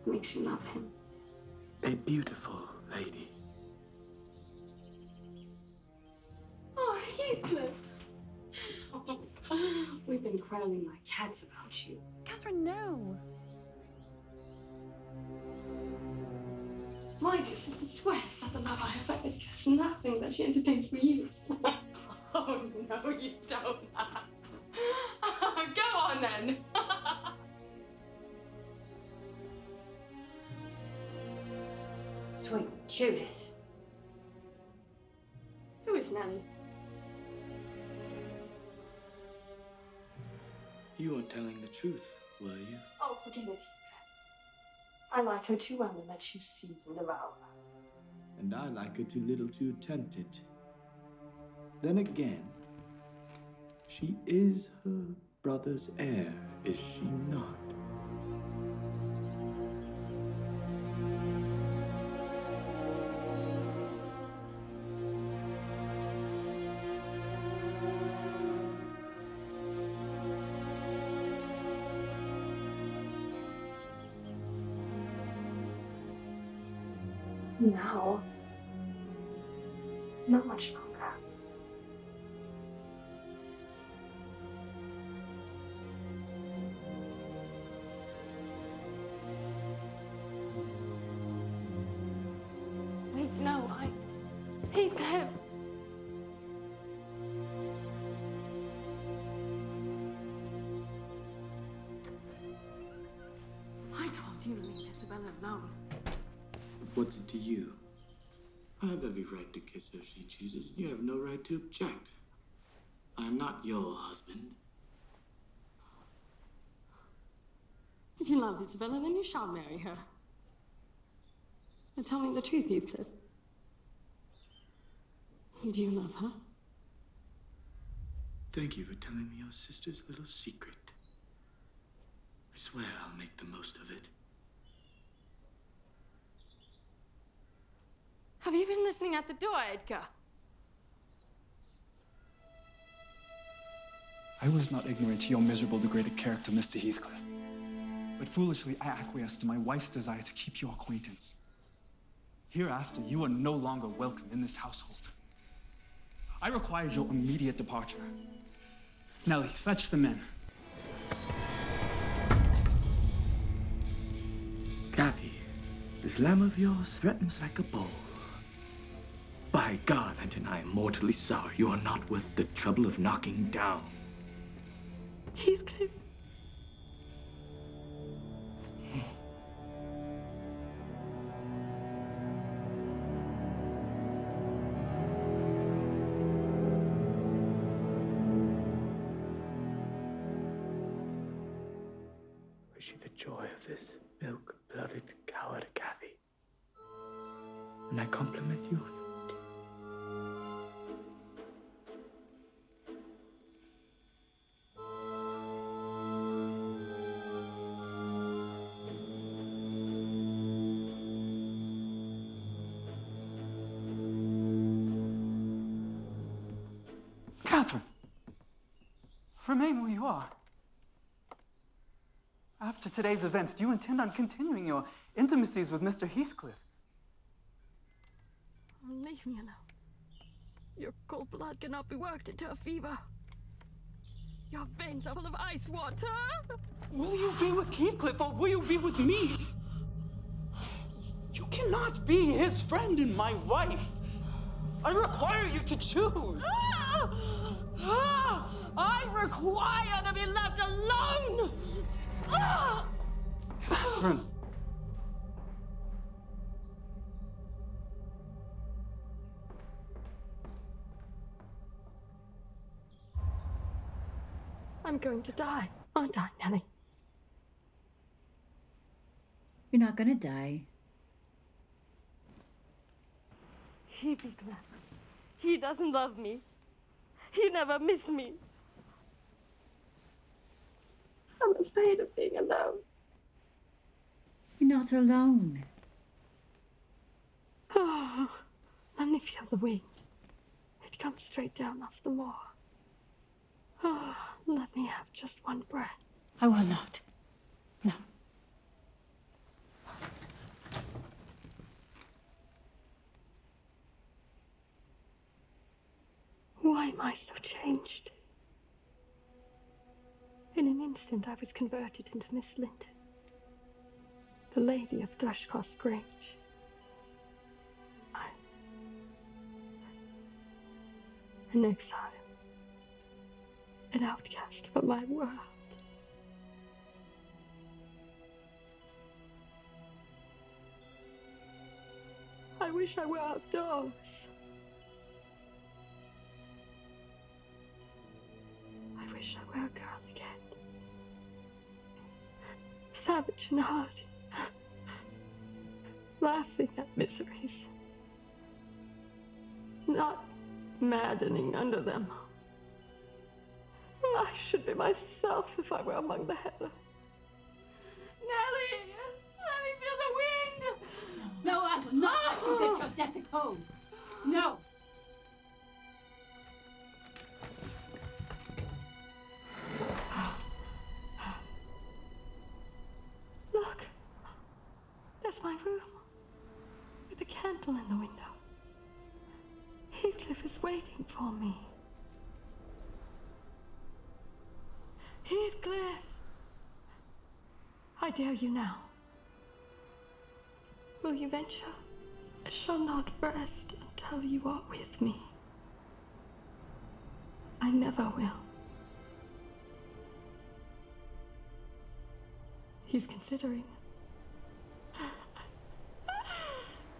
that makes you love him. A beautiful lady. Oh, Heathcliff! We've been quarreling like cats about you. Catherine, no! My dear sister swears that the love I have for Edgar is nothing that she entertains for you. Oh, no, you don't. Go on, then. Sweet Judas. Who is Nanny? You weren't telling the truth, were you? Oh, forgive it, Heathcliff. I like her too well to let you seize and devour her. And I like her too little to attempt it. Then again, she is her brother's heir, is she not? Now, not much longer. Wait, no, Heathcliff! I told you to leave Isabella alone. What's it to you? I have every right to kiss her if she chooses, and you have no right to object. I am not your husband. If you love Isabella, then you shall marry her. Now tell me the truth, Heathcliff. Do you love her? Thank you for telling me your sister's little secret. I swear I'll make the most of it. Have you been listening at the door, Edgar? I was not ignorant to your miserable, degraded character, Mr. Heathcliff. But foolishly, I acquiesced to my wife's desire to keep your acquaintance. Hereafter, you are no longer welcome in this household. I required your immediate departure. Nellie, fetch the men. Kathy, this lamb of yours threatens like a bull. By God, Linton, I am mortally sorry. You are not worth the trouble of knocking down. Heathcliff. Wish you the joy of this milk-blooded coward, Kathy. And I compliment you on your Catherine! Remain where you are. After today's events, do you intend on continuing your intimacies with Mr. Heathcliff? Leave me alone. Your cold blood cannot be worked into a fever. Your veins are full of ice water. Will you be with Heathcliff or will you be with me? You cannot be his friend and my wife. I require you to choose! I require to be left alone! Catherine. I'm going to die, aren't I, Nellie? You're not gonna die. He'd be glad. He doesn't love me. He never missed me. I'm afraid of being alone. You're not alone. Oh, let me feel the wind. It comes straight down off the moor. Oh, let me have just one breath. I will not. No. Why am I so changed? In an instant, I was converted into Miss Linton, the lady of Thrushcross Grange. An exile, an outcast from my world. I wish I were outdoors. I wish I were a girl again. Savage and hard. Laughing at miseries. Not maddening under them. I should be myself if I were among the heather. Nellie, let me feel the wind! No, I will not let you get your death at home. No. Look, there's my room, with a candle in the window. Heathcliff is waiting for me. Heathcliff! I dare you now. Will you venture? I shall not rest until you are with me. I never will. He's considering.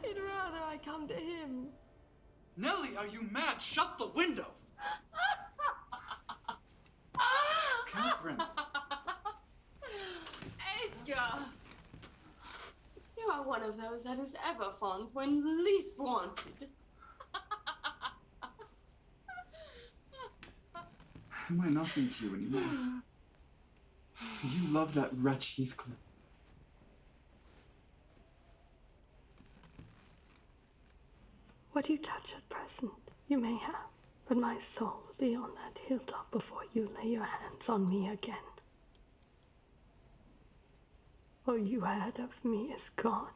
He'd rather I come to him. Nellie, are you mad? Shut the window! Catherine. Edgar! You are one of those that is ever fond when least wanted. Am I nothing to you anymore? You love that wretch Heathcliff. What you touch at present, you may have, but my soul will be on that hilltop before you lay your hands on me again. All you had of me is gone.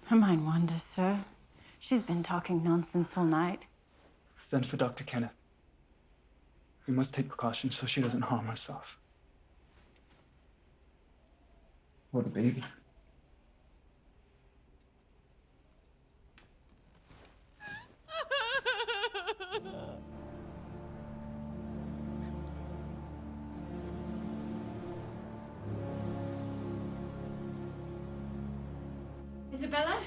Her mind wanders, sir. She's been talking nonsense all night. Send for Dr. Kenneth. We must take precautions so she doesn't harm herself. What a baby. Isabella?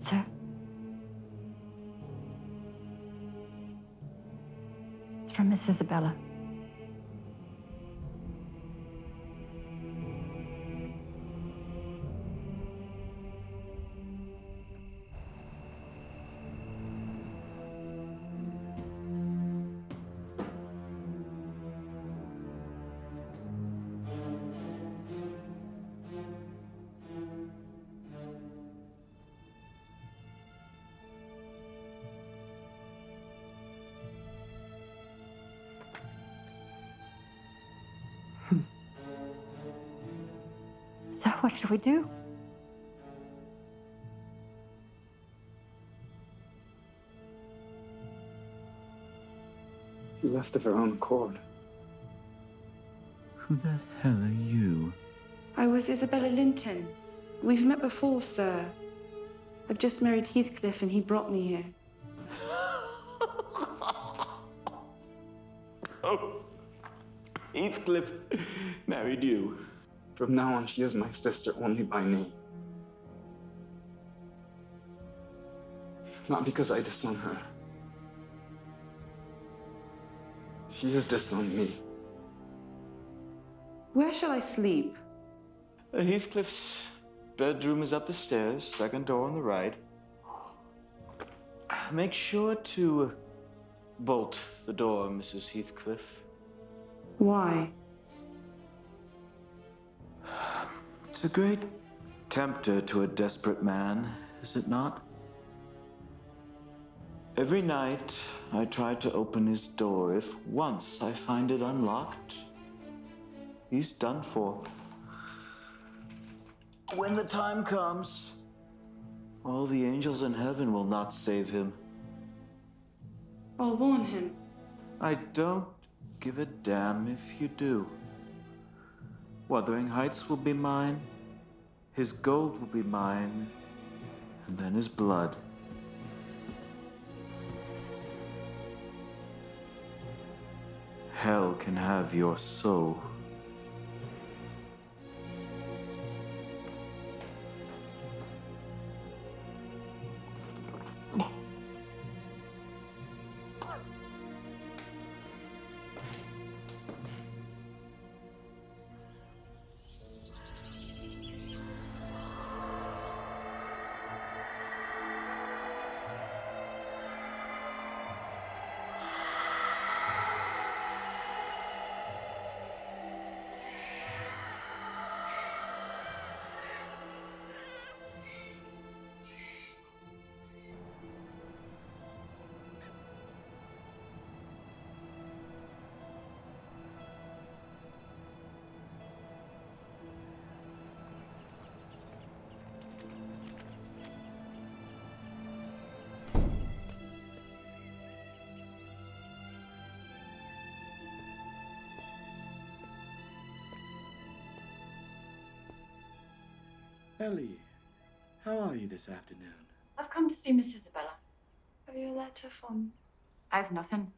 Sir? It's from Miss Isabella. What should we do? She left of her own accord. Who the hell are you? I was Isabella Linton. We've met before, sir. I've just married Heathcliff and he brought me here. Oh, Heathcliff married you. From now on, she is my sister only by name. Not because I disown her. She has disowned me. Where shall I sleep? Heathcliff's bedroom is up the stairs, second door on the right. Make sure to bolt the door, Mrs. Heathcliff. Why? It's a great tempter to a desperate man, is it not? Every night I try to open his door. If once I find it unlocked, he's done for. When the time comes, all the angels in heaven will not save him. I'll warn him. I don't give a damn if you do. Wuthering Heights will be mine, his gold will be mine, and then his blood. Hell can have your soul. Ellie, how are you this afternoon? I've come to see Miss Isabella. Have you a letter from? I've nothing.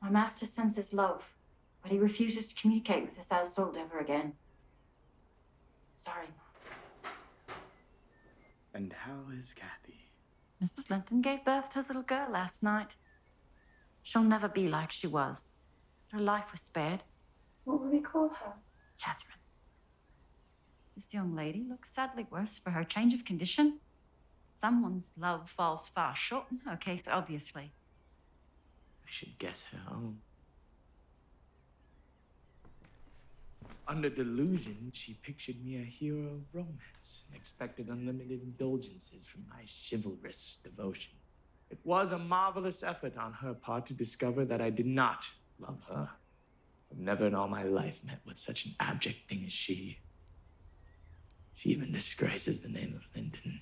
My master sends his love, but he refuses to communicate with his household ever again. Sorry. And how is Kathy? Mrs. Linton gave birth to a little girl last night. She'll never be like she was. Her life was spared. What will we call her? Catherine. This young lady looks sadly worse for her change of condition. Someone's love falls far short in her case, obviously. I should guess her own. Under delusion, she pictured me a hero of romance and expected unlimited indulgences from my chivalrous devotion. It was a marvelous effort on her part to discover that I did not love her. I've never in all my life met with such an abject thing as she. She even disgraces the name of Linton.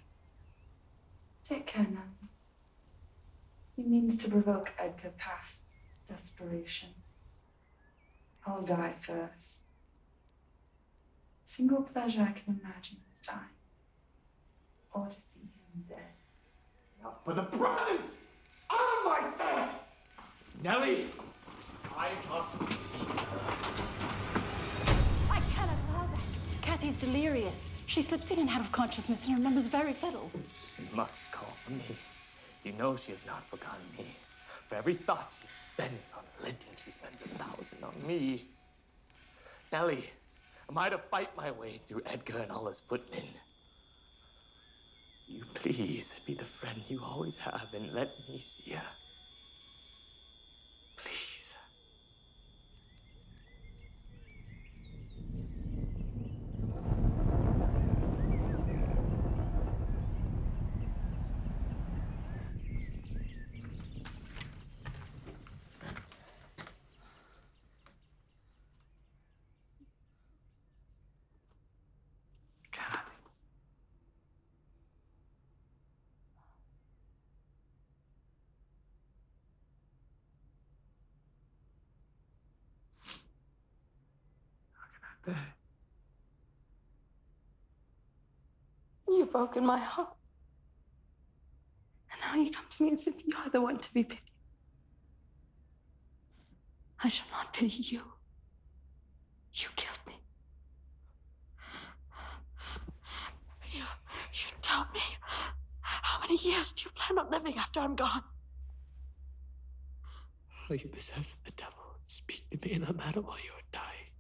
Take care, Nan. He means to provoke Edgar past desperation. I'll die first. Single pleasure I can imagine is dying, or to see him dead. Not for the present! Out of my sight! Nellie, I must see her. I cannot allow that. Kathy's delirious. She slips in and out of consciousness and remembers very little. She must call for me. You know she has not forgotten me. For every thought she spends on Linton, she spends 1,000 on me. Nellie, am I to fight my way through Edgar and all his footmen? You please be the friend you always have and let me see her. Please. You've broken my heart. And now you come to me as if you are the one to be pitied. I shall not pity you. You killed me. You tell me, how many years do you plan on living after I'm gone? Are you possessed with the devil? Speak to me in that matter while you are dying.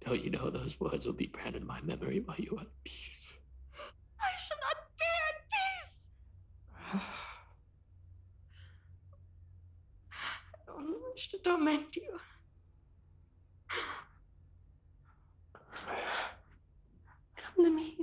Don't you know those words will be branded in my memory while you are at peace? I shall not be at peace! I don't wish to torment you. Come to me.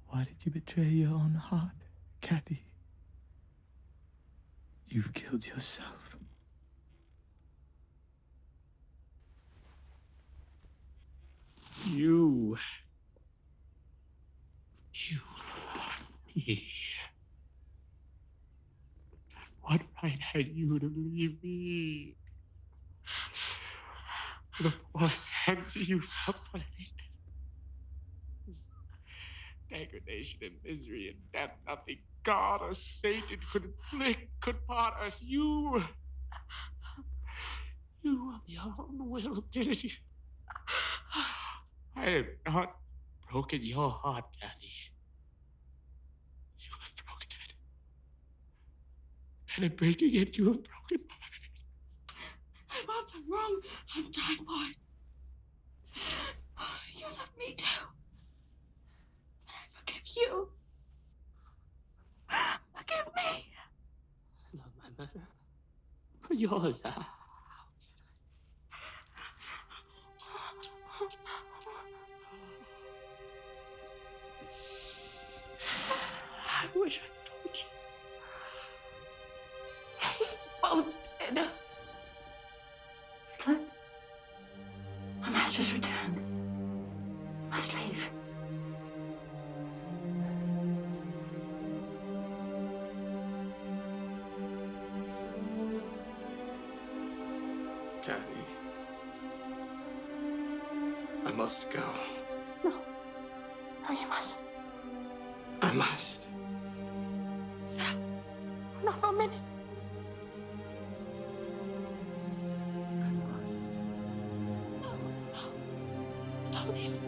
Why did you betray your own heart, Kathy? You've killed yourself. You. Me. What right had you to leave me? The poor fancy you felt for me. Degradation and misery and death, nothing God or Satan could inflict, could part us. You of your own will did it. I have not broken your heart, Kathy. You have broken it. And in breaking it, you have broken mine. If I've done wrong, I'm dying for it. You love me too. And I forgive you. Forgive me. I love my mother. For yours, I wish I told you. Both dead. Clint, my master's returned. Must leave. Kathy, I must go. No. No, you mustn't. I must. No. Not for a minute. Don't leave me.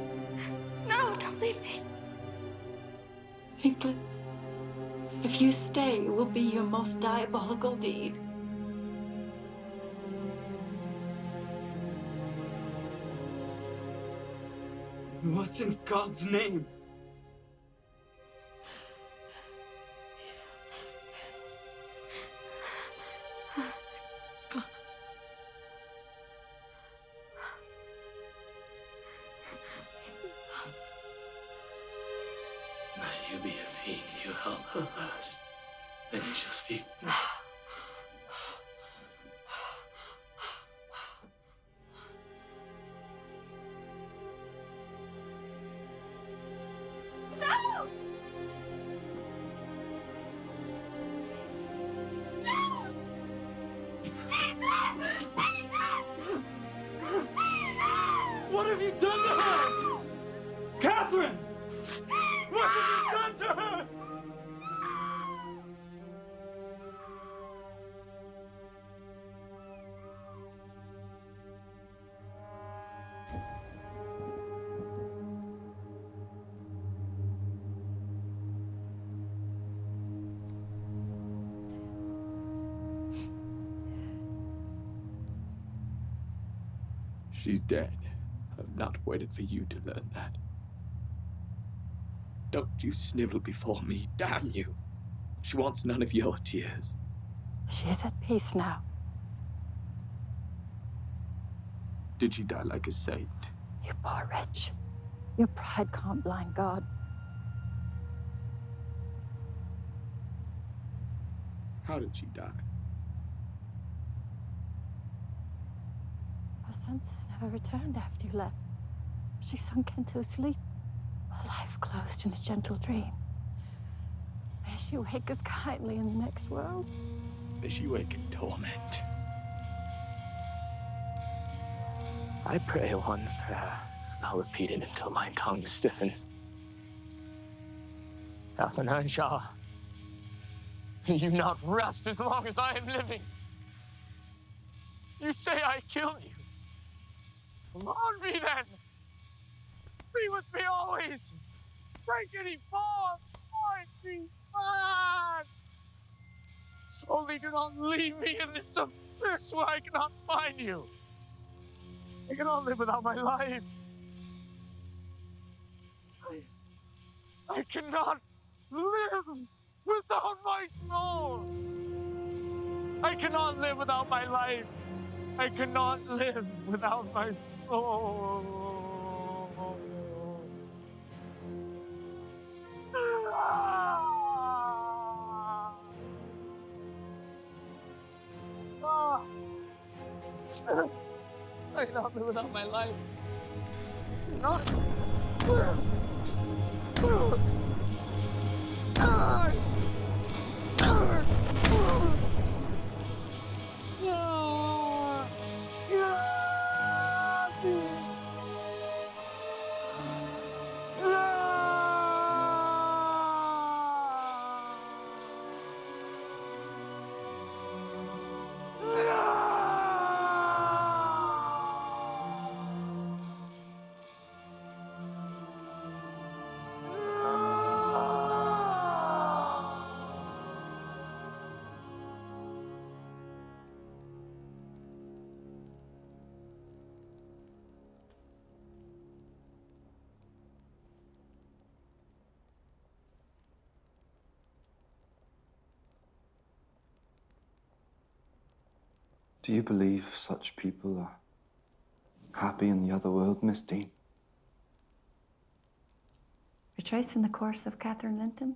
No, don't leave me. Heathcliff, if you stay, it will be your most diabolical deed. What in God's name? Must you be a fiend, you help her first. Then you shall speak. No! What have you done to her? Catherine! What have you done to her? She's dead. I've not waited for you to learn that. Don't you snivel before me, damn you. She wants none of your tears. She's at peace now. Did she die like a saint? You poor wretch. Your pride can't blind God. How did she die? Her senses never returned after you left. She sunk into a sleep. Her life closed in a gentle dream. May she wake us kindly in the next world. May she wake in torment. I pray one prayer. I'll repeat it until my tongue stiffens. Catherine Earnshaw, you not rest as long as I am living. You say I kill you. Lord me then. Be with me always. Break any bond. Find me back. Only do not leave me in this abyss where I cannot find you. I cannot live without my life. I cannot live without my soul. I cannot live without my life. I cannot live without my soul. I cannot live without my life. Not. Do you believe such people are happy in the other world, Miss Dean? Retracing the course of Catherine Linton?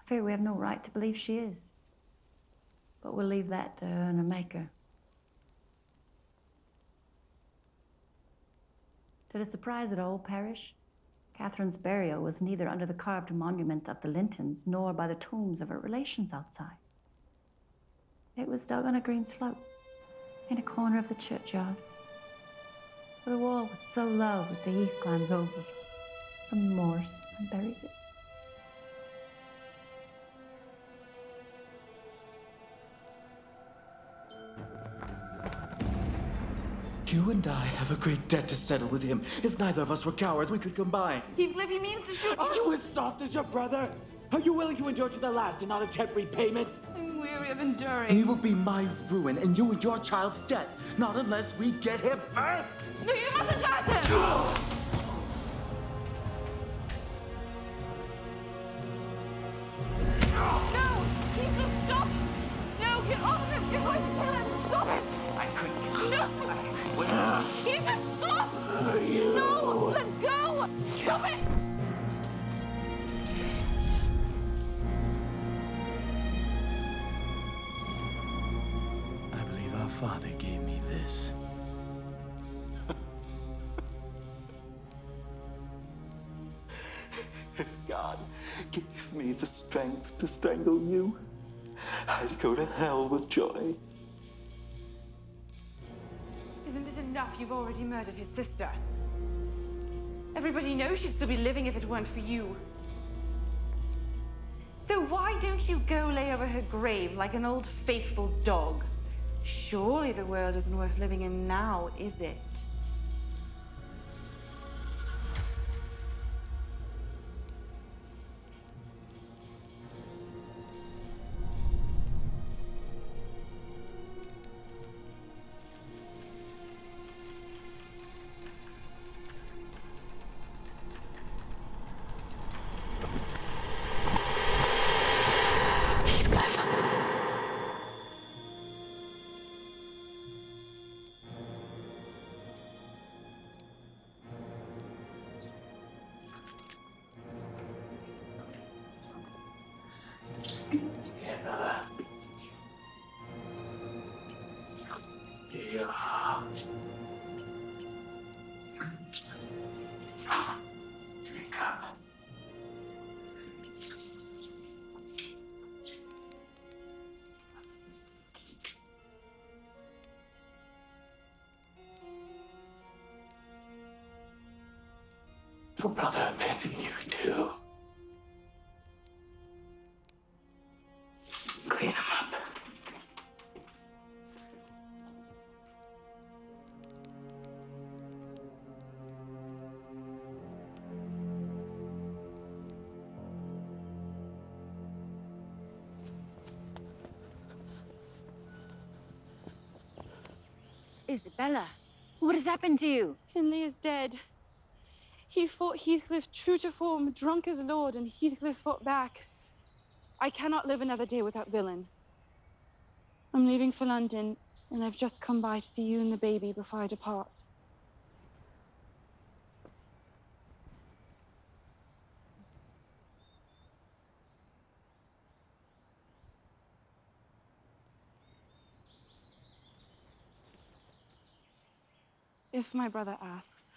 I fear we have no right to believe she is. But we'll leave that to her and her maker. To the surprise of the whole parish, Catherine's burial was neither under the carved monument of the Lintons nor by the tombs of her relations outside. It was dug on a green slope in a corner of the churchyard, where the wall was so low that the heath climbs over from the moors and buries it. You and I have a great debt to settle with him. If neither of us were cowards, we could combine. Heathcliff, he means to shoot. Are you as soft as your brother? Are you willing to endure to the last and not attempt repayment? I'm weary of enduring. He will be my ruin and you and your child's death. Not unless we get him first. No, you mustn't hurt him! No! Heathcliff, stop! No, get off him! You're going to kill him! Stop it! I couldn't. No! Heathcliff, stop! No! Let go! Stop it! I believe our father gave me this. If God gave me the strength to strangle you, I'd go to hell with joy. Isn't it enough you've already murdered his sister? Everybody knows she'd still be living if it weren't for you. So why don't you go lay over her grave like an old faithful dog? Surely the world isn't worth living in now, is it? Yeah. Drink up. Your brother abandoned you too. Clean him up. Isabella, what has happened to you? Finlay is dead. He fought Heathcliff true to form, drunk as lord, and Heathcliff fought back. I cannot live another day without villain. I'm leaving for London, and I've just come by to see you and the baby before I depart. If my brother asks,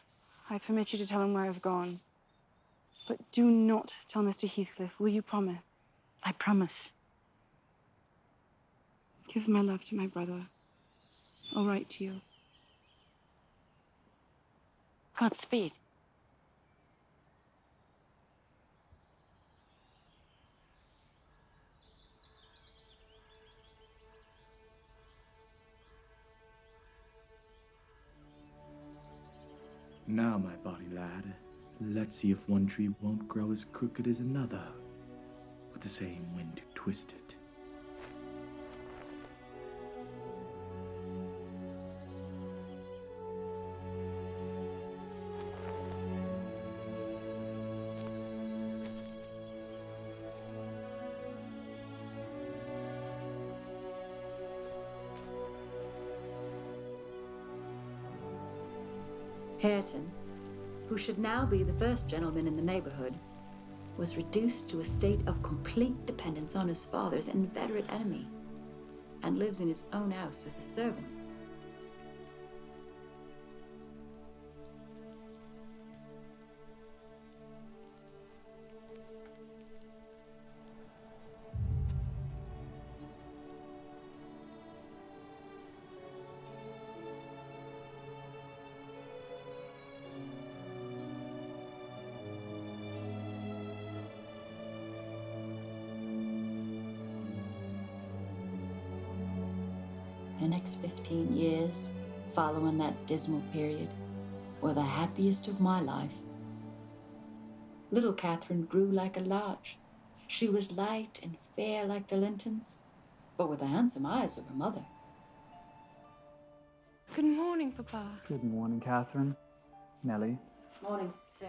I permit you to tell him where I've gone. But do not tell Mr. Heathcliff, will you promise? I promise. Give my love to my brother. I'll write to you. Godspeed. Now, my body lad, let's see if one tree won't grow as crooked as another, with the same wind to twist it. Hareton, who should now be the first gentleman in the neighborhood, was reduced to a state of complete dependence on his father's inveterate enemy, and lives in his own house as a servant. The next 15 years, following that dismal period, were the happiest of my life. Little Catherine grew like a larch. She was light and fair like the Lintons, but with the handsome eyes of her mother. Good morning, Papa. Good morning, Catherine. Nellie. Morning, sir.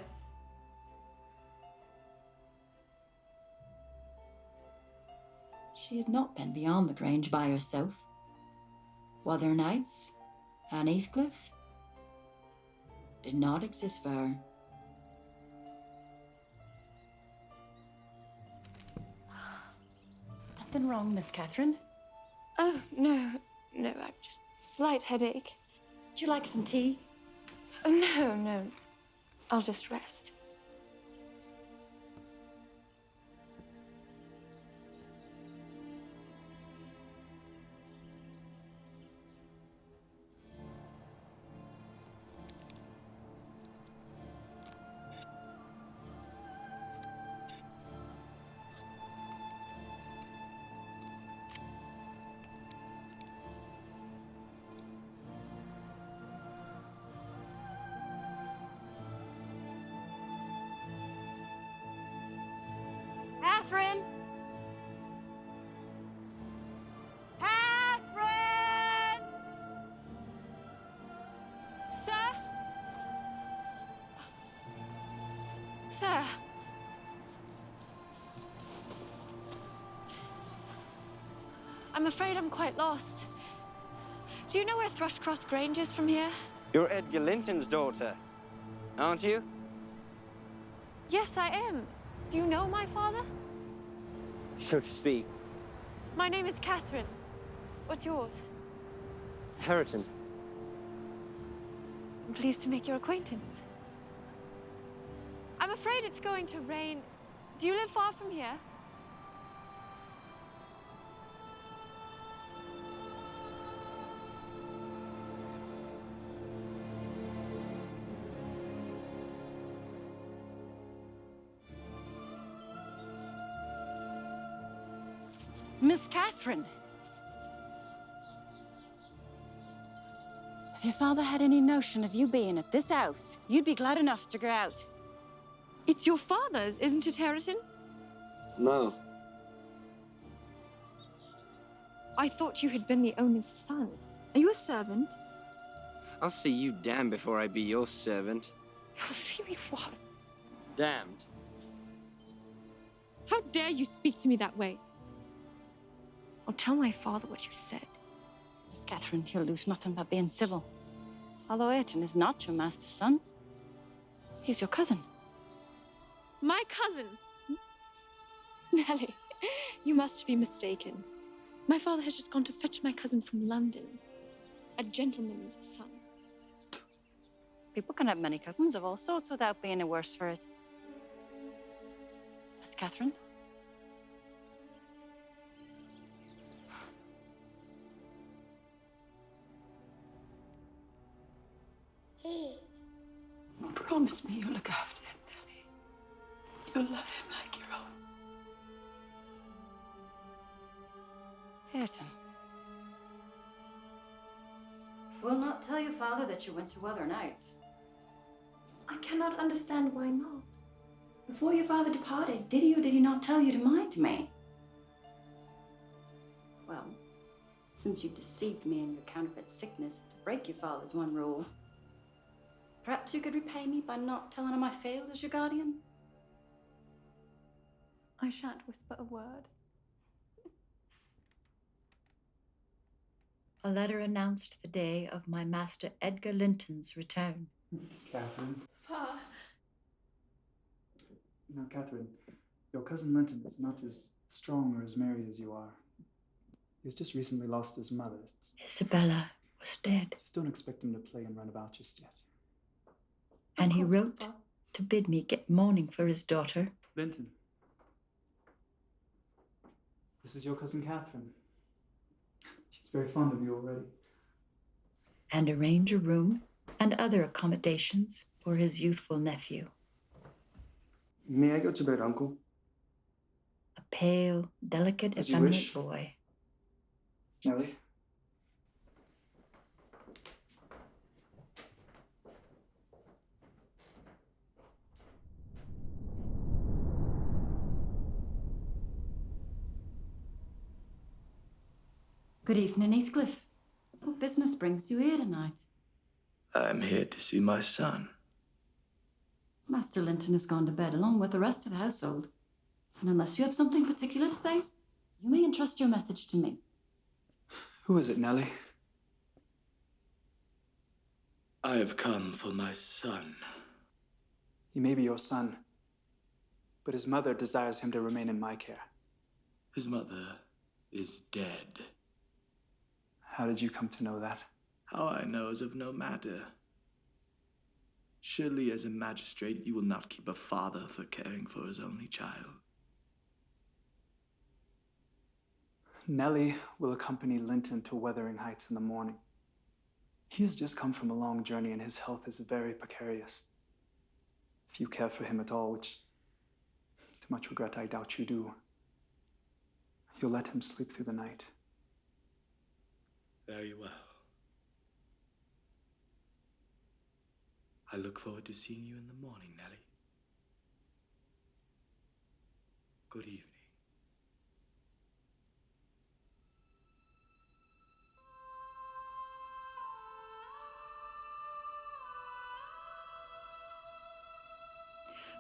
She had not been beyond the Grange by herself. Wuthering Heights and Heathcliff did not exist for her. Something wrong, Miss Catherine? Oh, no, I'm just slight headache. Would you like some tea? Oh, no. I'll just rest. Catherine! Catherine! Sir? Sir? I'm afraid I'm quite lost. Do you know where Thrushcross Grange is from here? You're Edgar Linton's daughter, aren't you? Yes, I am. Do you know my father? So to speak. My name is Catherine. What's yours? Harriton. I'm pleased to make your acquaintance. I'm afraid it's going to rain. Do you live far from here? Miss Catherine! If your father had any notion of you being at this house, you'd be glad enough to go out. It's your father's, isn't it, Harriton? No. I thought you had been the owner's son. Are you a servant? I'll see you damned before I be your servant. You'll see me what? Damned. How dare you speak to me that way? I'll tell my father what you said. Miss Catherine, he'll lose nothing by being civil. Although Ayrton is not your master's son, he's your cousin. My cousin? Nellie, you must be mistaken. My father has just gone to fetch my cousin from London. A gentleman's son. People can have many cousins of all sorts without being the worse for it. Miss Catherine? Promise me you'll look after him, Nellie. You'll love him like your own. Ayrton. Will not tell your father that you went to other nights. I cannot understand why not. Before your father departed, did he or did he not tell you to mind me? Well, since you deceived me in your counterfeit sickness to break your father's one rule, perhaps you could repay me by not telling him I failed as your guardian? I shan't whisper a word. A letter announced the day of my master Edgar Linton's return. Catherine. Pa. Now, Catherine, your cousin Linton is not as strong or as merry as you are. He's just recently lost his mother. Isabella was dead. Just don't expect him to play and run about just yet. And he wrote to bid me get mourning for his daughter. Linton. This is your cousin Catherine. She's very fond of you already. And arrange a room and other accommodations for his youthful nephew. May I go to bed, Uncle? A pale, delicate, As you effeminate wish. boy. Nellie? Good evening, Heathcliff. What business brings you here tonight? I'm here to see my son. Master Linton has gone to bed along with the rest of the household. And unless you have something particular to say, you may entrust your message to me. Who is it, Nellie? I have come for my son. He may be your son, but his mother desires him to remain in my care. His mother is dead. How did you come to know that? How I know is of no matter. Surely, as a magistrate, you will not keep a father for caring for his only child. Nellie will accompany Linton to Wuthering Heights in the morning. He has just come from a long journey and his health is very precarious. If you care for him at all, which, to much regret, I doubt you do, you'll let him sleep through the night. Very well. I look forward to seeing you in the morning, Nellie. Good evening.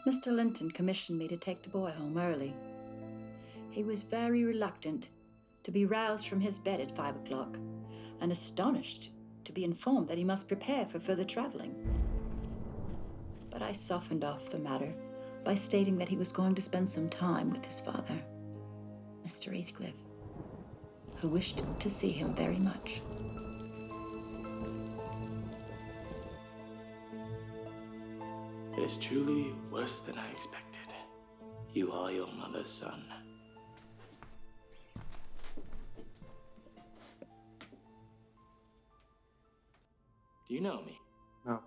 Mr. Linton commissioned me to take the boy home early. He was very reluctant to be roused from his bed at 5 o'clock and astonished to be informed that he must prepare for further traveling. But I softened off the matter by stating that he was going to spend some time with his father, Mr. Heathcliff, who wished to see him very much. is truly worse than I expected. You are your mother's son. Do you know me? No.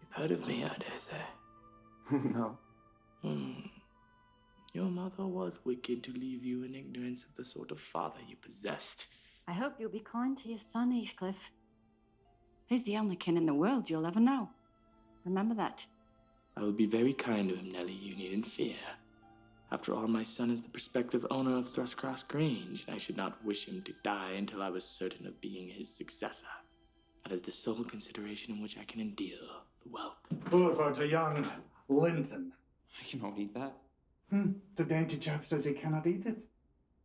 You've heard of me, I dare say. No. Your mother was wicked to leave you in ignorance of the sort of father you possessed. I hope you'll be kind to your son, Heathcliff. He's the only kin in the world you'll ever know. Remember that. I will be very kind to him, Nellie. You needn't fear. After all, my son is the prospective owner of Thrushcross Grange, and I should not wish him to die until I was certain of being his successor. That is the sole consideration in which I can endear the whelp. Food for to young Linton. I cannot eat that. The dainty chap says he cannot eat it.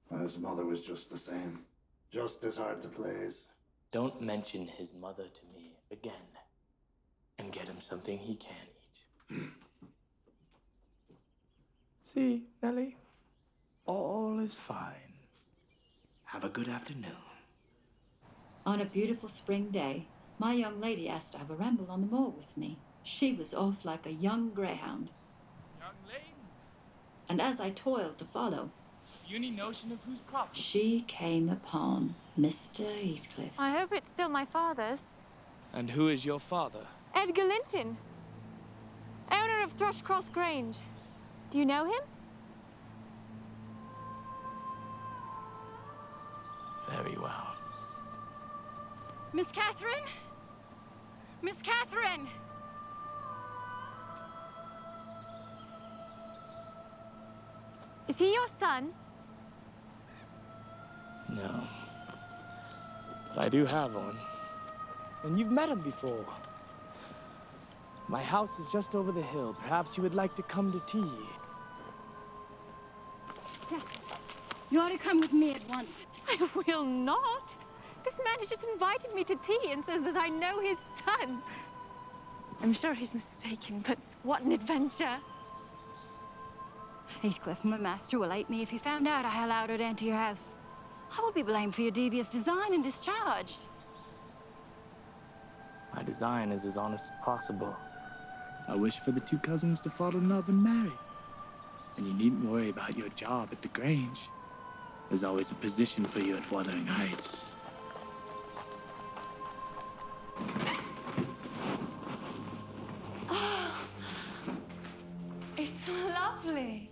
Well, his mother was just the same. Just as hard to please. Don't mention his mother to me again, and get him something he can eat. See, Nellie? All is fine. Have a good afternoon. On a beautiful spring day, my young lady asked to have a ramble on the moor with me. She was off like a young greyhound. Young lady? And as I toiled to follow, You any notion of whose property? she came upon Mr. Heathcliff. I hope it's still my father's. And who is your father? Edgar Linton, owner of Thrushcross Grange. Do you know him? Very well. Miss Catherine? Miss Catherine! Is he your son? No. But I do have one. And you've met him before. My house is just over the hill. Perhaps you would like to come to tea. You ought to come with me at once. I will not. This man has just invited me to tea and says that I know his son. I'm sure he's mistaken, but what an adventure. Heathcliff, my master, will hate me if he found out I allowed her to enter your house. I will be blamed for your devious design and discharged. My design is as honest as possible. I wish for the two cousins to fall in love and marry. And you needn't worry about your job at the Grange. There's always a position for you at Wuthering Heights. Oh, it's lovely.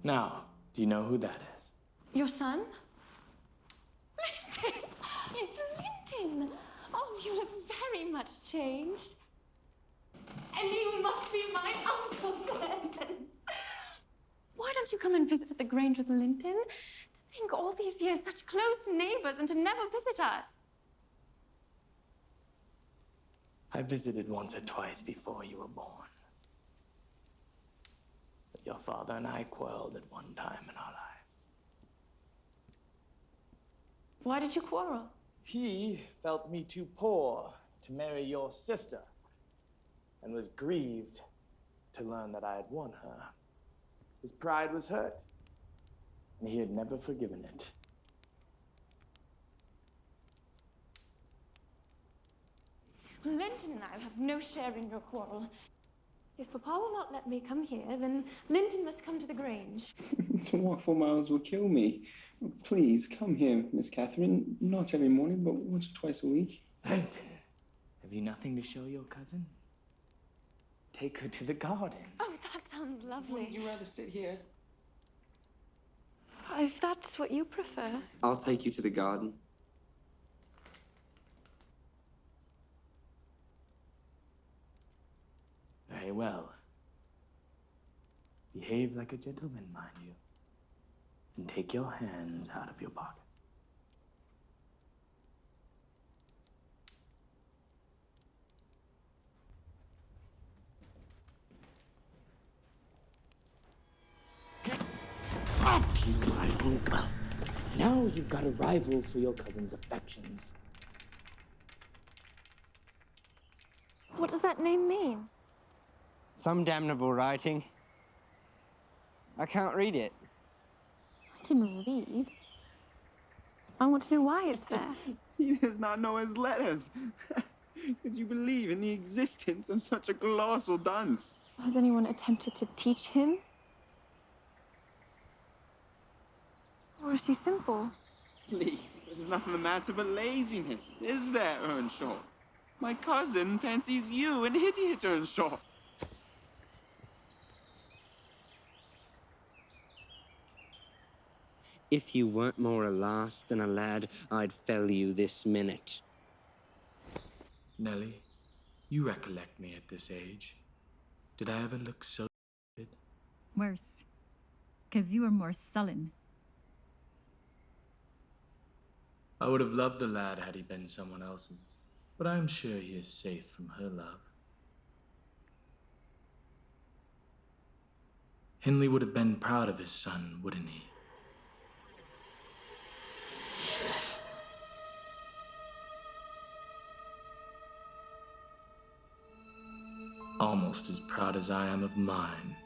Now, do you know who that is? Your son? Linton! It's Linton! Oh, you look very much changed. And you must be my Uncle Ben. Why don't you come and visit at the Grange with Linton? To think all these years such close neighbors and to never visit us. I visited once or twice before you were born. But your father and I quarreled at one time in our lives. Why did you quarrel? He felt me too poor to marry your sister, and was grieved to learn that I had won her. His pride was hurt, and he had never forgiven it. Linton and I will have no share in your quarrel. If Papa will not let me come here, then Linton must come to the Grange. To walk 4 miles will kill me. Please, come here, Miss Catherine. Not every morning, but once or twice a week. Linton, have you nothing to show your cousin? Take her to the garden. Oh, that sounds lovely. Wouldn't you rather sit here? If that's what you prefer. I'll take you to the garden. Very well. Behave like a gentleman, mind you. And take your hands out of your pockets. Well, now you've got a rival for your cousin's affections. What does that name mean? Some damnable writing. I can't read it. I can read. I want to know why it's there. He does not know his letters. Because you believe in the existence of such a colossal dunce. Has anyone attempted to teach him? Or is he simple? Please, there's nothing the matter but laziness, is there, Earnshaw? My cousin fancies you an idiot, Earnshaw. If you weren't more a lass than a lad, I'd fell you this minute. Nellie, you recollect me at this age. Did I ever look so good? Worse. 'Cause you were more sullen. I would have loved the lad had he been someone else's, but I am sure he is safe from her love. Hindley would have been proud of his son, wouldn't he? Almost as proud as I am of mine.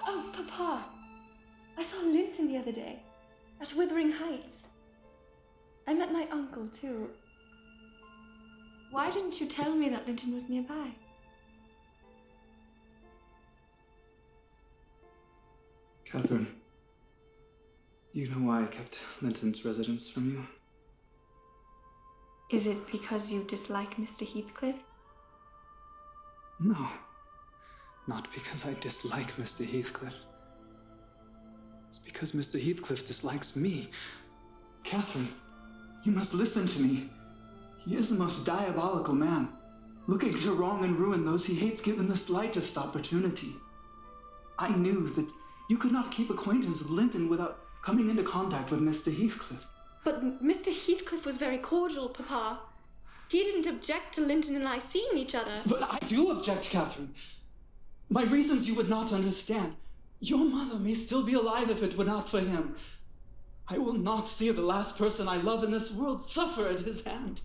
Oh, Papa! I saw Linton the other day, at Wuthering Heights. I met my uncle, too. Why didn't you tell me that Linton was nearby? Catherine, you know why I kept Linton's residence from you? Is it because you dislike Mr. Heathcliff? No, not because I dislike Mr. Heathcliff. It's because Mr. Heathcliff dislikes me. Catherine, you must listen to me. He is the most diabolical man, looking to wrong and ruin those he hates given the slightest opportunity. I knew that you could not keep acquaintance with Linton without coming into contact with Mr. Heathcliff. But Mr. Heathcliff was very cordial, Papa. He didn't object to Linton and I seeing each other. But I do object, Catherine. My reasons you would not understand. Your mother may still be alive if it were not for him. I will not see the last person I love in this world suffer at his hand.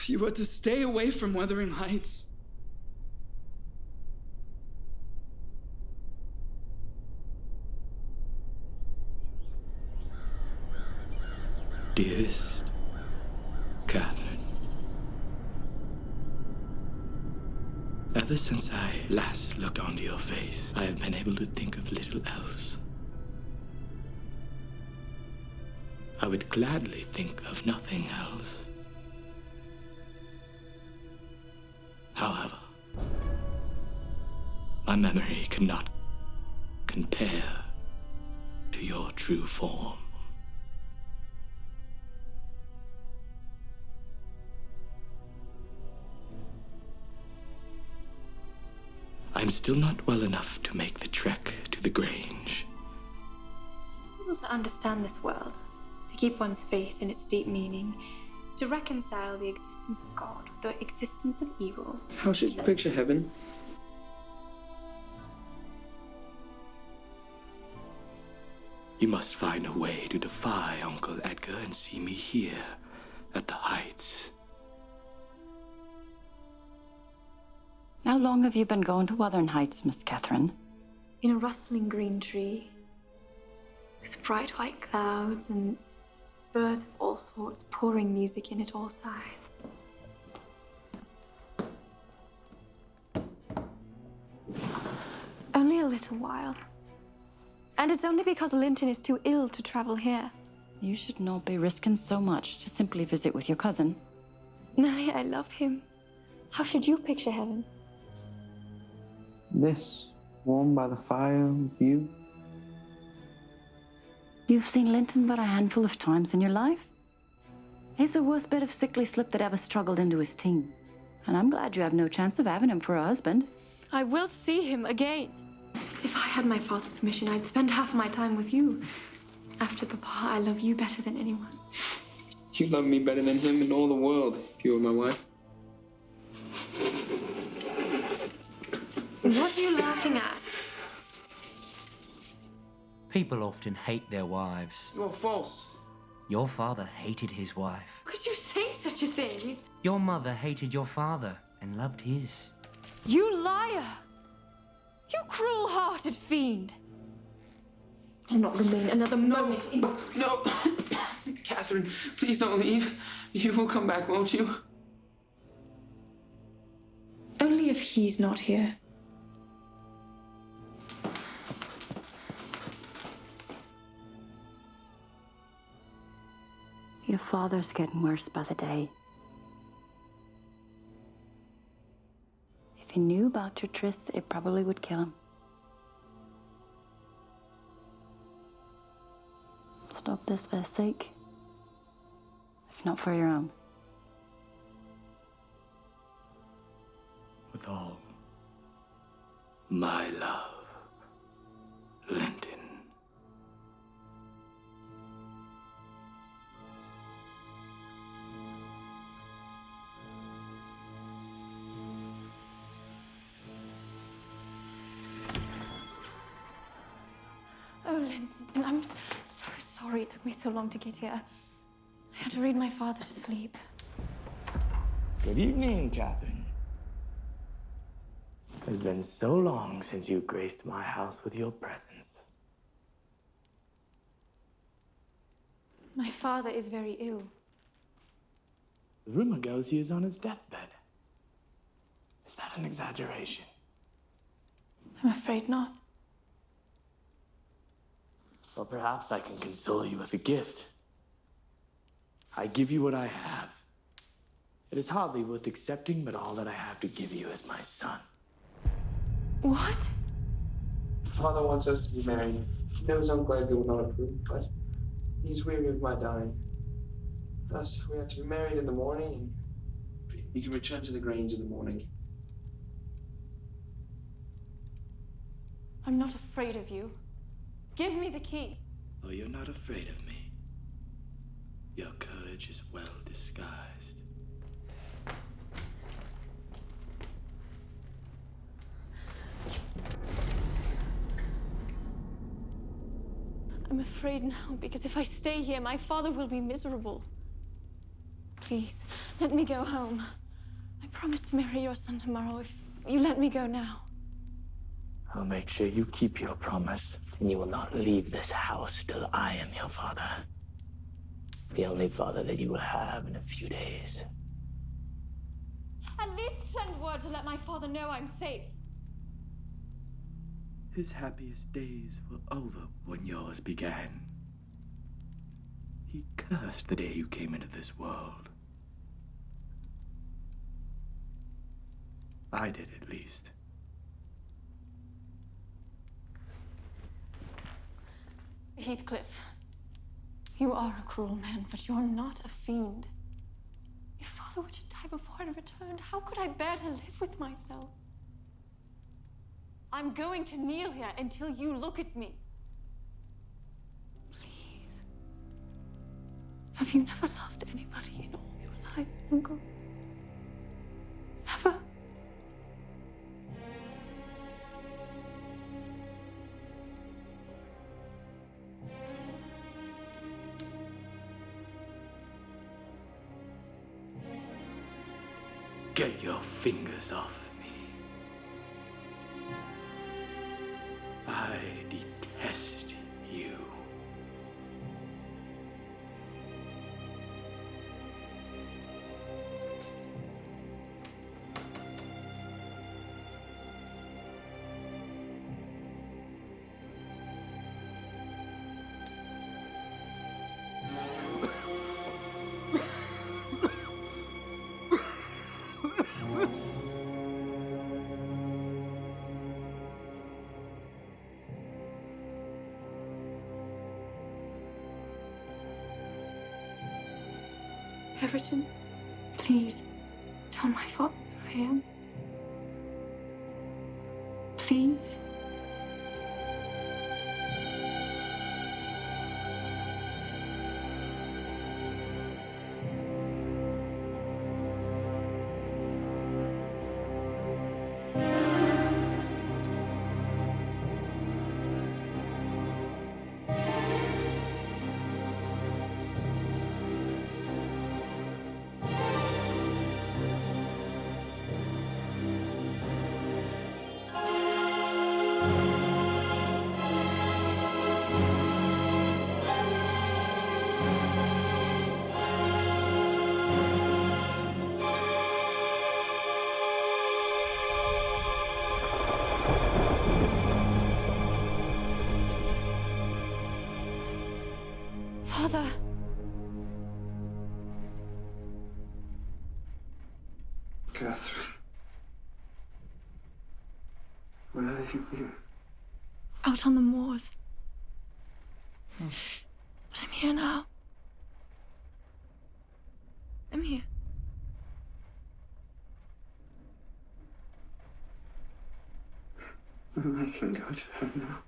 You are to stay away from Wuthering Heights. Dearest Catherine, ever since I last looked onto your face, I have been able to think of little else. I would gladly think of nothing else. However, my memory cannot compare to your true form. I'm still not well enough to make the trek to the Grange. Able to understand this world, to keep one's faith in its deep meaning, to reconcile the existence of God with the existence of evil. How should you picture heaven? You must find a way to defy Uncle Edgar and see me here at the Heights. How long have you been going to Wuthering Heights, Miss Catherine? In a rustling green tree, with bright white clouds and birds of all sorts pouring music in at all sides. Only a little while. And it's only because Linton is too ill to travel here. You should not be risking so much to simply visit with your cousin. Nellie, I love him. How should you picture heaven? This, warm by the fire with you. You've seen Linton but a handful of times in your life. He's the worst bit of sickly slip that ever struggled into his teens. And I'm glad you have no chance of having him for a husband. I will see him again. If I had my father's permission, I'd spend half my time with you. After Papa, I love you better than anyone. You love me better than him in all the world, if you were my wife. What are you laughing at? People often hate their wives. You're false. Your father hated his wife. Could you say such a thing? Your mother hated your father and loved his. You liar! You cruel-hearted fiend! I'll not remain another moment in... No! Catherine, please don't leave. You will come back, won't you? Only if he's not here. Your father's getting worse by the day. If he knew about your trysts, it probably would kill him. Stop this for his sake, if not for your own. With all my love, Linton. Oh, Linton, I'm so sorry it took me so long to get here. I had to read my father to sleep. Good evening, Catherine. It's been so long since you graced my house with your presence. My father is very ill. The rumor goes he is on his deathbed. Is that an exaggeration? I'm afraid not. Well, perhaps I can console you with a gift. I give you what I have. It is hardly worth accepting, but all that I have to give you is my son. What? Father wants us to be married. He knows I'm glad you will not approve, but he's weary of my dying. Thus, we are to be married in the morning, and you can return to the Grange in the morning. I'm not afraid of you. Give me the key. Oh, you're not afraid of me. Your courage is well disguised. I'm afraid now because if I stay here, my father will be miserable. Please, let me go home. I promise to marry your son tomorrow if you let me go now. I'll make sure you keep your promise, and you will not leave this house till I am your father. The only father that you will have in a few days. At least send word to let my father know I'm safe. His happiest days were over when yours began. He cursed the day you came into this world. I did, at least. Heathcliff, you are a cruel man, but you're not a fiend. If father were to die before I returned, how could I bear to live with myself? I'm going to kneel here until you look at me. Please. Have you never loved anybody in all your life, Uncle? Never? Get your fingers off of me. I detest you. Everton, please tell my father who I am. Please. Father. Catherine. Where have you been? Out on the moors. But I'm here now. I'm here. I can go to her now.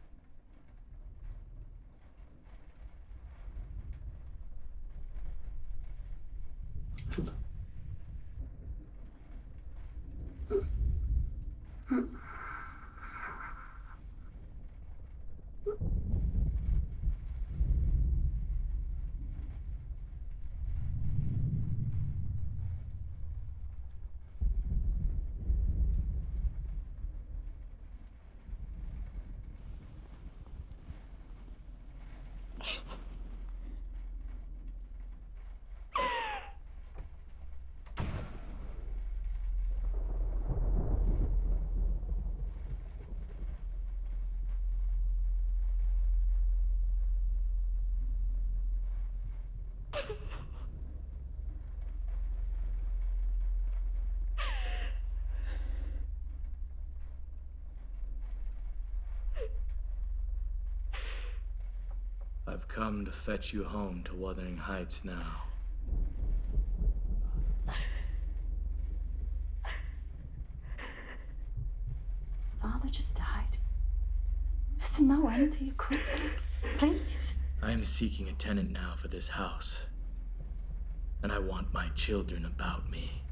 I've come to fetch you home to Wuthering Heights now. Father just died. Listen, no end to your cruelty. Please. I am seeking a tenant now for this house. And I want my children about me.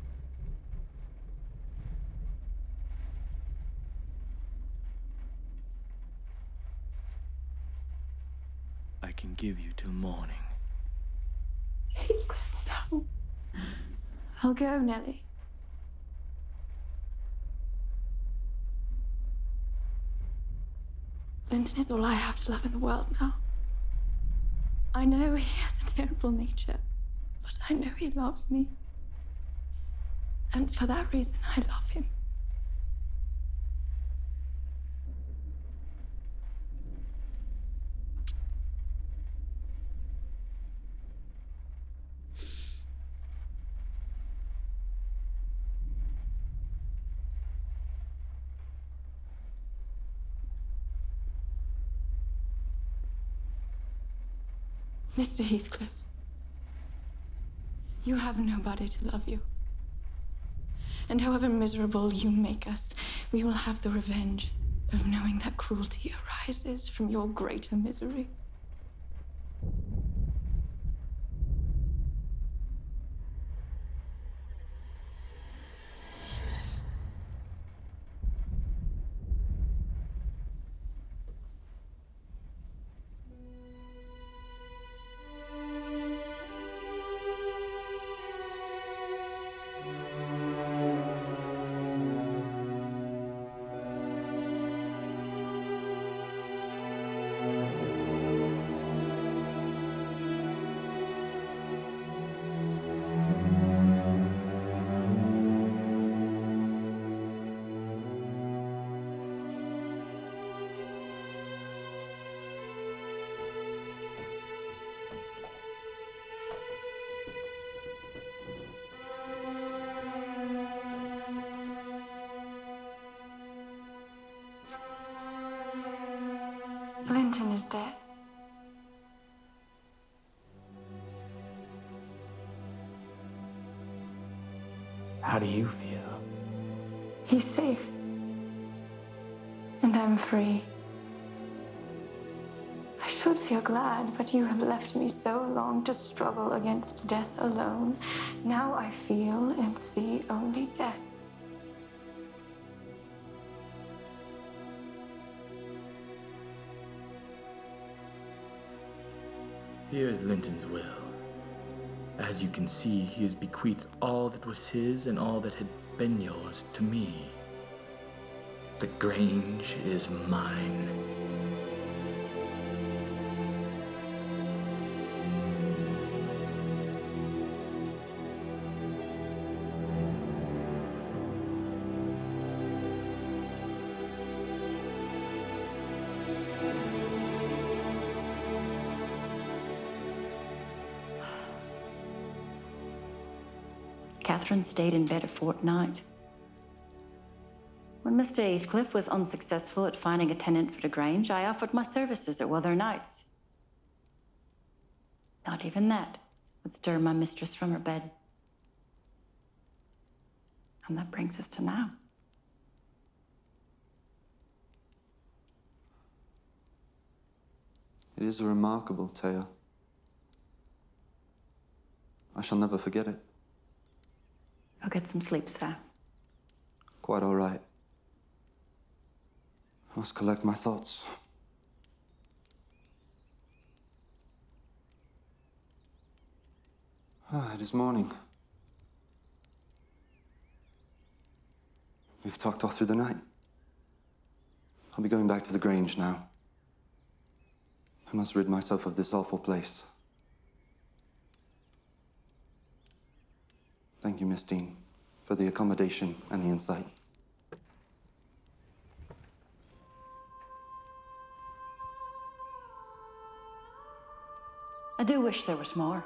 I can give you till morning. No. I'll go, Nellie. Linton is all I have to love in the world now. I know he has a terrible nature, but I know he loves me. And for that reason, I love him. Mr. Heathcliff, you have nobody to love you. And however miserable you make us, we will have the revenge of knowing that cruelty arises from your greater misery. Linton is dead. How do you feel? He's safe. And I'm free. I should feel glad, but you have left me so long to struggle against death alone. Now I feel and see only death. Here is Linton's will. As you can see, he has bequeathed all that was his and all that had been yours to me. The Grange is mine. Catherine stayed in bed a fortnight. When Mr. Heathcliff was unsuccessful at finding a tenant for the Grange, I offered my services at Wuthering Heights. Not even that would stir my mistress from her bed. And that brings us to now. It is a remarkable tale. I shall never forget it. I'll get some sleep, sir. Quite all right. I must collect my thoughts. It is morning. We've talked all through the night. I'll be going back to the Grange now. I must rid myself of this awful place. Thank you, Miss Dean, for the accommodation and the insight. I do wish there was more.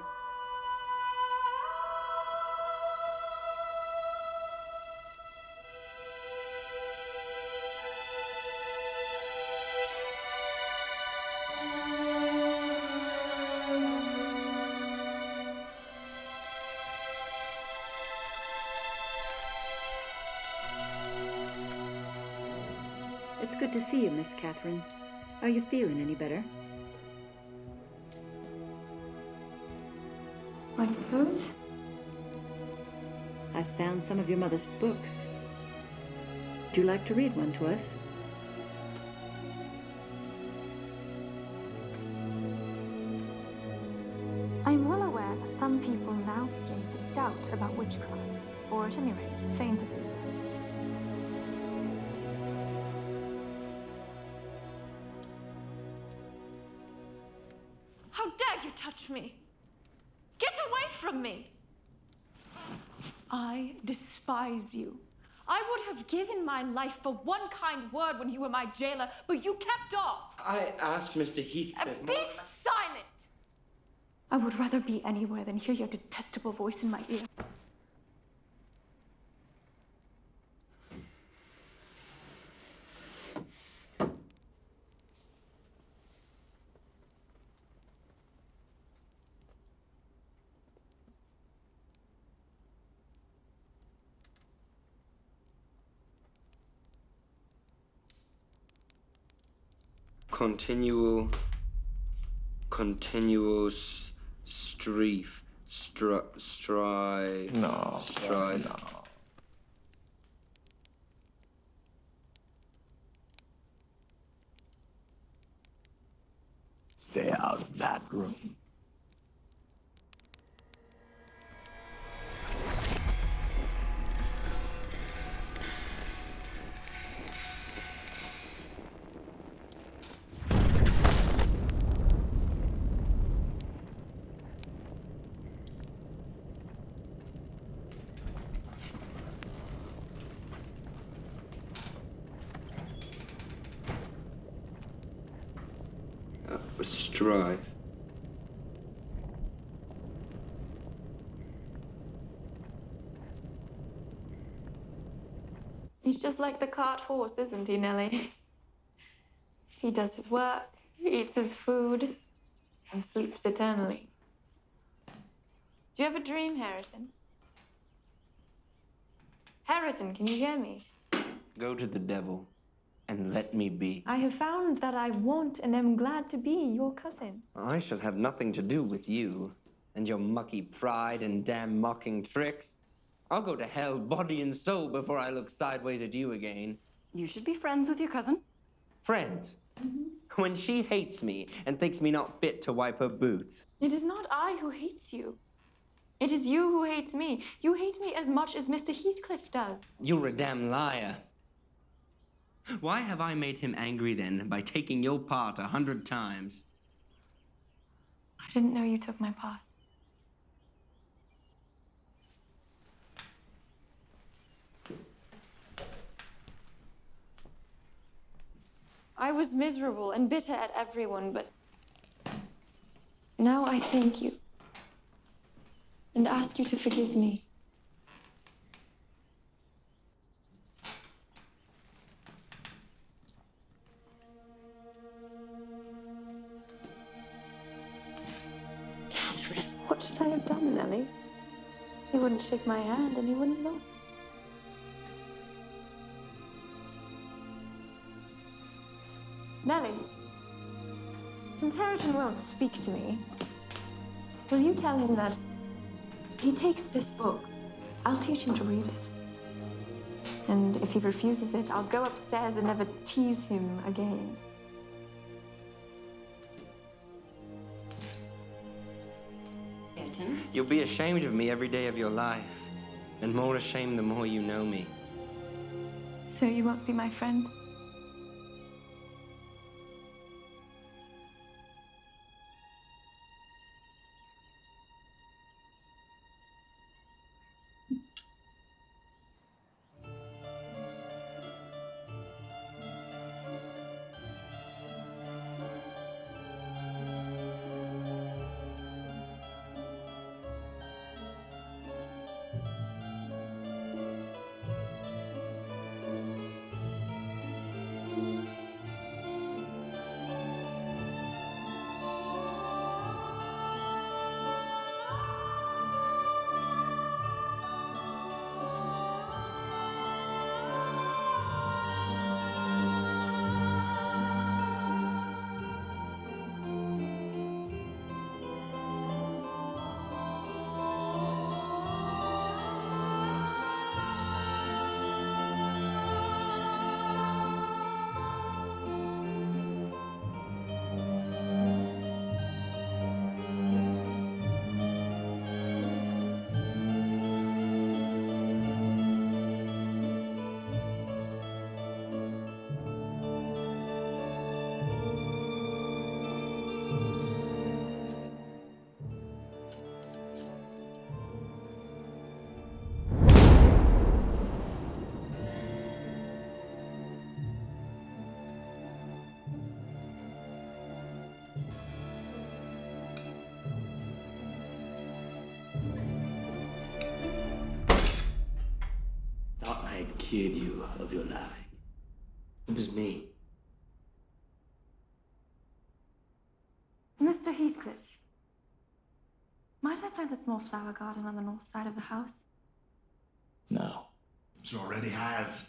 It's good to see you, Miss Catherine. Are you feeling any better? I suppose. I've found some of your mother's books. Would you like to read one to us? I'm well aware that some people now begin to doubt about witchcraft, or at any rate, feign to do so. How dare you touch me? Get away from me! I despise you. I would have given my life for one kind word when you were my jailer, but you kept off. I asked Mr. Heathcliff. Be silent! I would rather be anywhere than hear your detestable voice in my ear. Continuous strife. No. Strife. No. Stay out of that room. Strife. He's just like the cart horse, isn't he, Nellie? He does his work, eats his food, and sleeps eternally. Do you have a dream, Harriton? Harriton, can you hear me? Go to the devil and let me be. I have found that I want and am glad to be your cousin. I shall have nothing to do with you and your mucky pride and damn mocking tricks. I'll go to hell, body and soul, before I look sideways at you again. You should be friends with your cousin. Friends? When she hates me and thinks me not fit to wipe her boots. It is not I who hates you. It is you who hates me. You hate me as much as Mr. Heathcliff does. You're a damn liar. Why have I made him angry then by taking your part 100 times? I didn't know you took my part. I was miserable and bitter at everyone, but now I thank you and ask you to forgive me. Catherine. What should I have done, Nellie? He wouldn't shake my hand and he wouldn't look. Nellie, since Harrigan won't speak to me, will you tell him that he takes this book, I'll teach him to read it. And if he refuses it, I'll go upstairs and never tease him again. You'll be ashamed of me every day of your life, and more ashamed the more you know me. So you won't be my friend? Thought I'd cured you of your laughing. It was me. Mr. Heathcliff, might I plant a small flower garden on the north side of the house? No. She already has.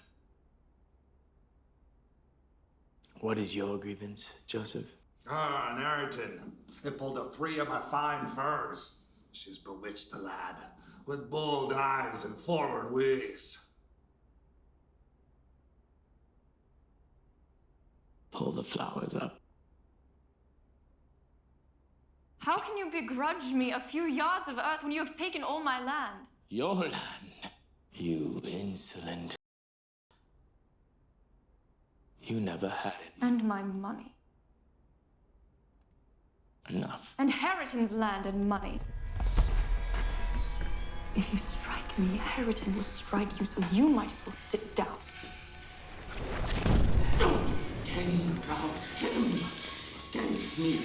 What is your grievance, Joseph? Ah, an Ayrton. They pulled up 3 of my fine furs. She's bewitched the lad, with bold eyes and forward ways. Pull the flowers up. How can you begrudge me a few yards of earth when you have taken all my land? Your land, you insolent. You never had it. And my money. Enough. And Harriton's land and money. If you strike me, Harriton will strike you, so you might as well sit down. Don't ten rouse him against me.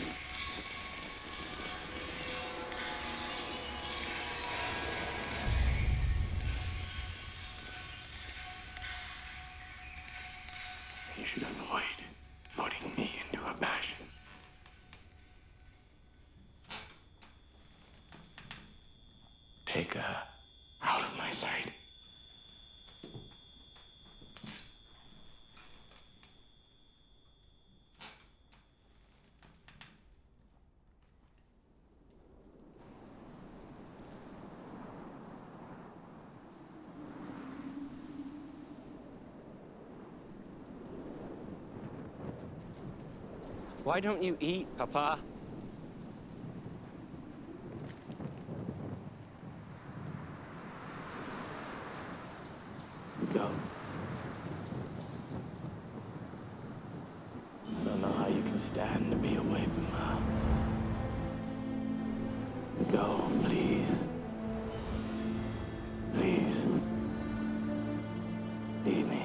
You should avoid putting me into a passion. Take her out of my sight. Why don't you eat, Papa? Go. Don't know how you can stand to be away from her. Go, please. Please. Leave me.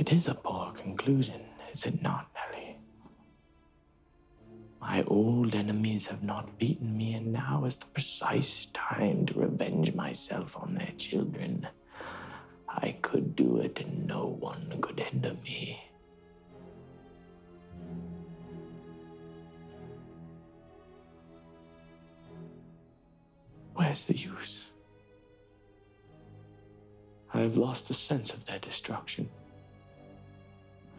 It is a poor conclusion, is it not, Nellie? My old enemies have not beaten me, and now is the precise time to revenge myself on their children. I could do it, and no one could hinder me. Where's the use? I have lost the sense of their destruction.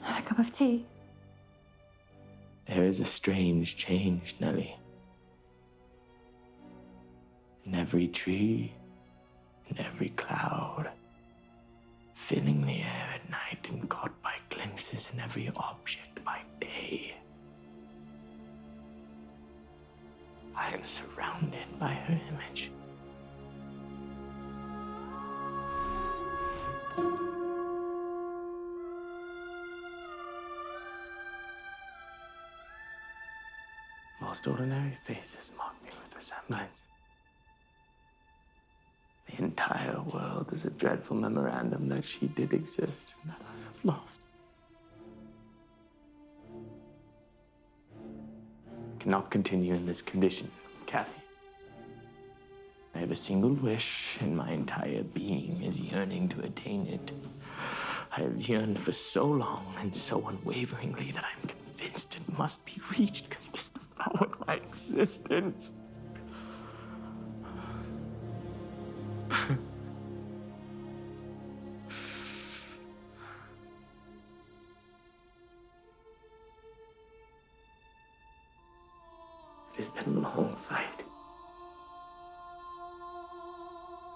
Have a cup of tea? There is a strange change, Nellie. In every tree, in every cloud, filling the air at night and caught by glimpses in every object by day. I am surrounded by her image. Most ordinary faces mock me with resemblance. The entire world is a dreadful memorandum that she did exist and that I have lost. I cannot continue in this condition, Kathy. I have a single wish, and my entire being is yearning to attain it. I have yearned for so long and so unwaveringly that I'm convinced it must be reached because it's the power of my existence. It has been a long fight.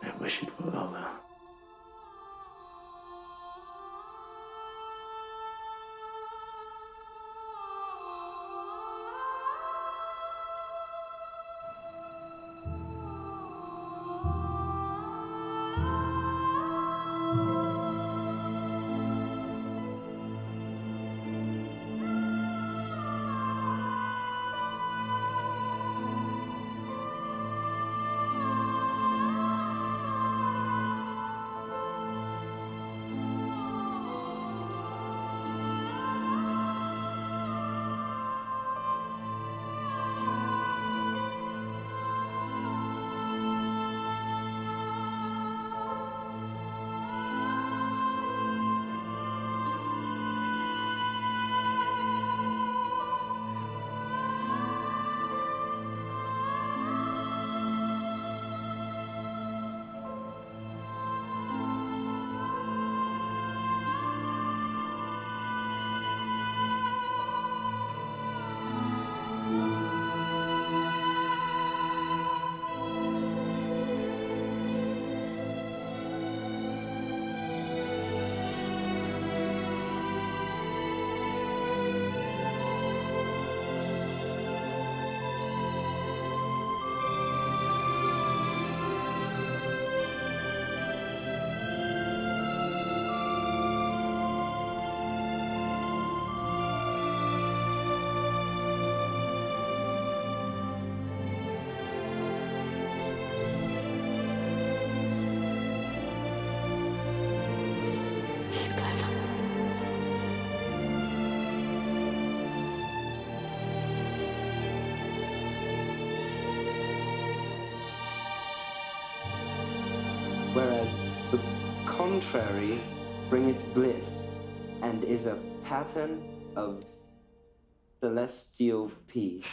I wish it were over. Whereas the contrary bringeth bliss, and is a pattern of celestial peace.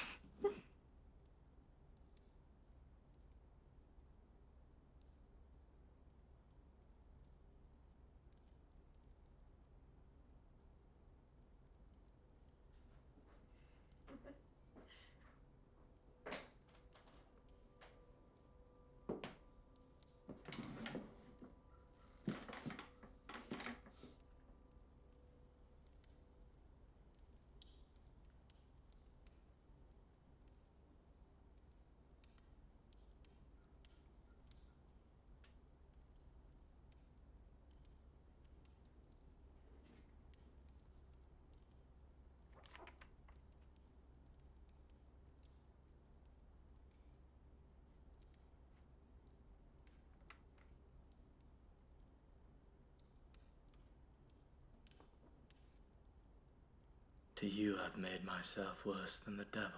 To you, I've made myself worse than the devil.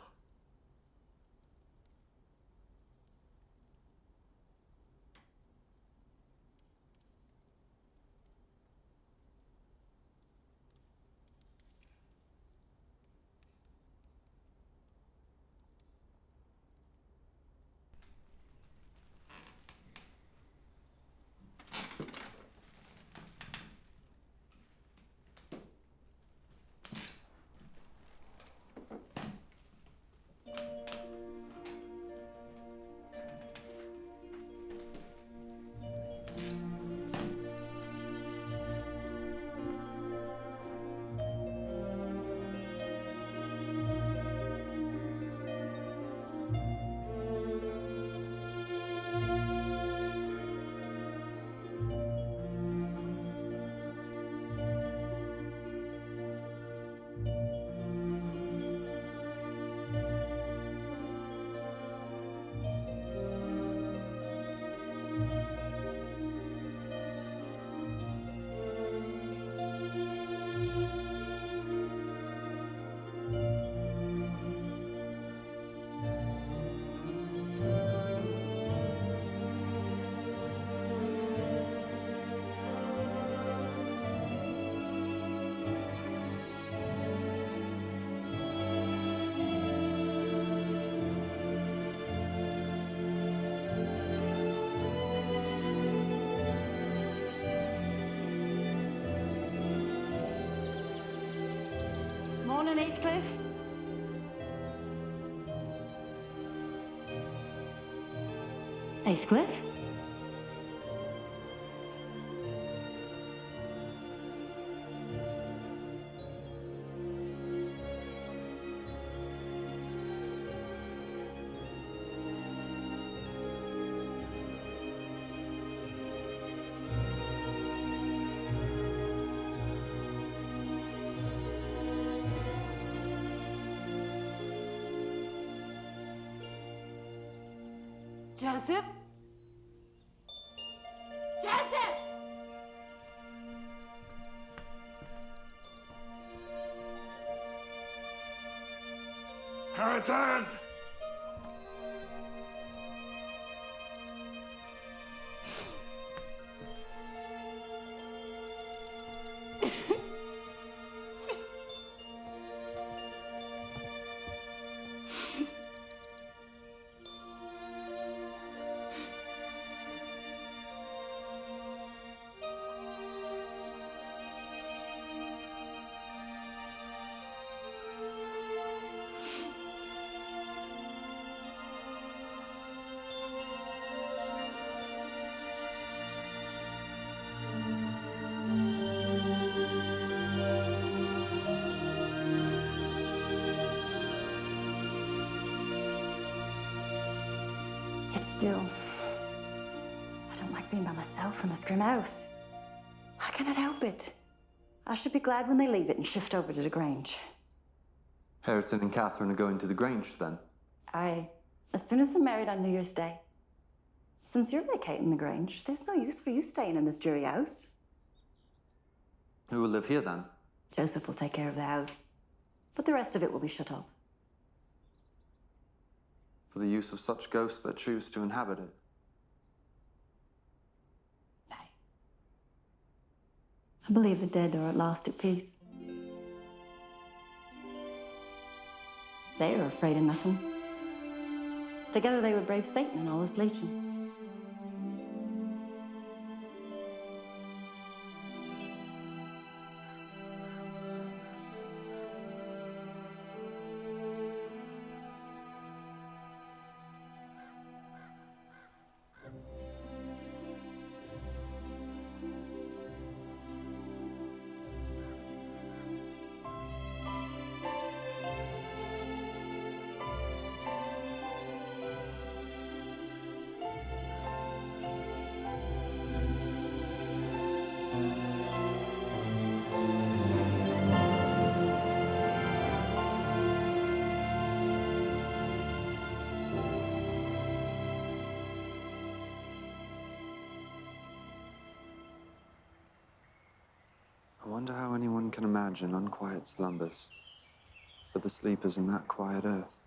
Morning, Heathcliff. Heathcliff? Joseph? Joseph! Harridan! Yet still, I don't like being by myself in the Scrim house. I cannot help it. I should be glad when they leave it and shift over to the Grange. Hareton and Catherine are going to the Grange, then? Aye, as soon as they're married on New Year's Day. Since you're vacating the Grange, there's no use for you staying in this dreary house. Who will live here, then? Joseph will take care of the house, but the rest of it will be shut up. For the use of such ghosts that choose to inhabit it? I believe the dead are at last at peace. They are afraid of nothing. Together they would brave Satan and all his legions. I wonder how anyone can imagine unquiet slumbers. for the sleepers in that quiet earth.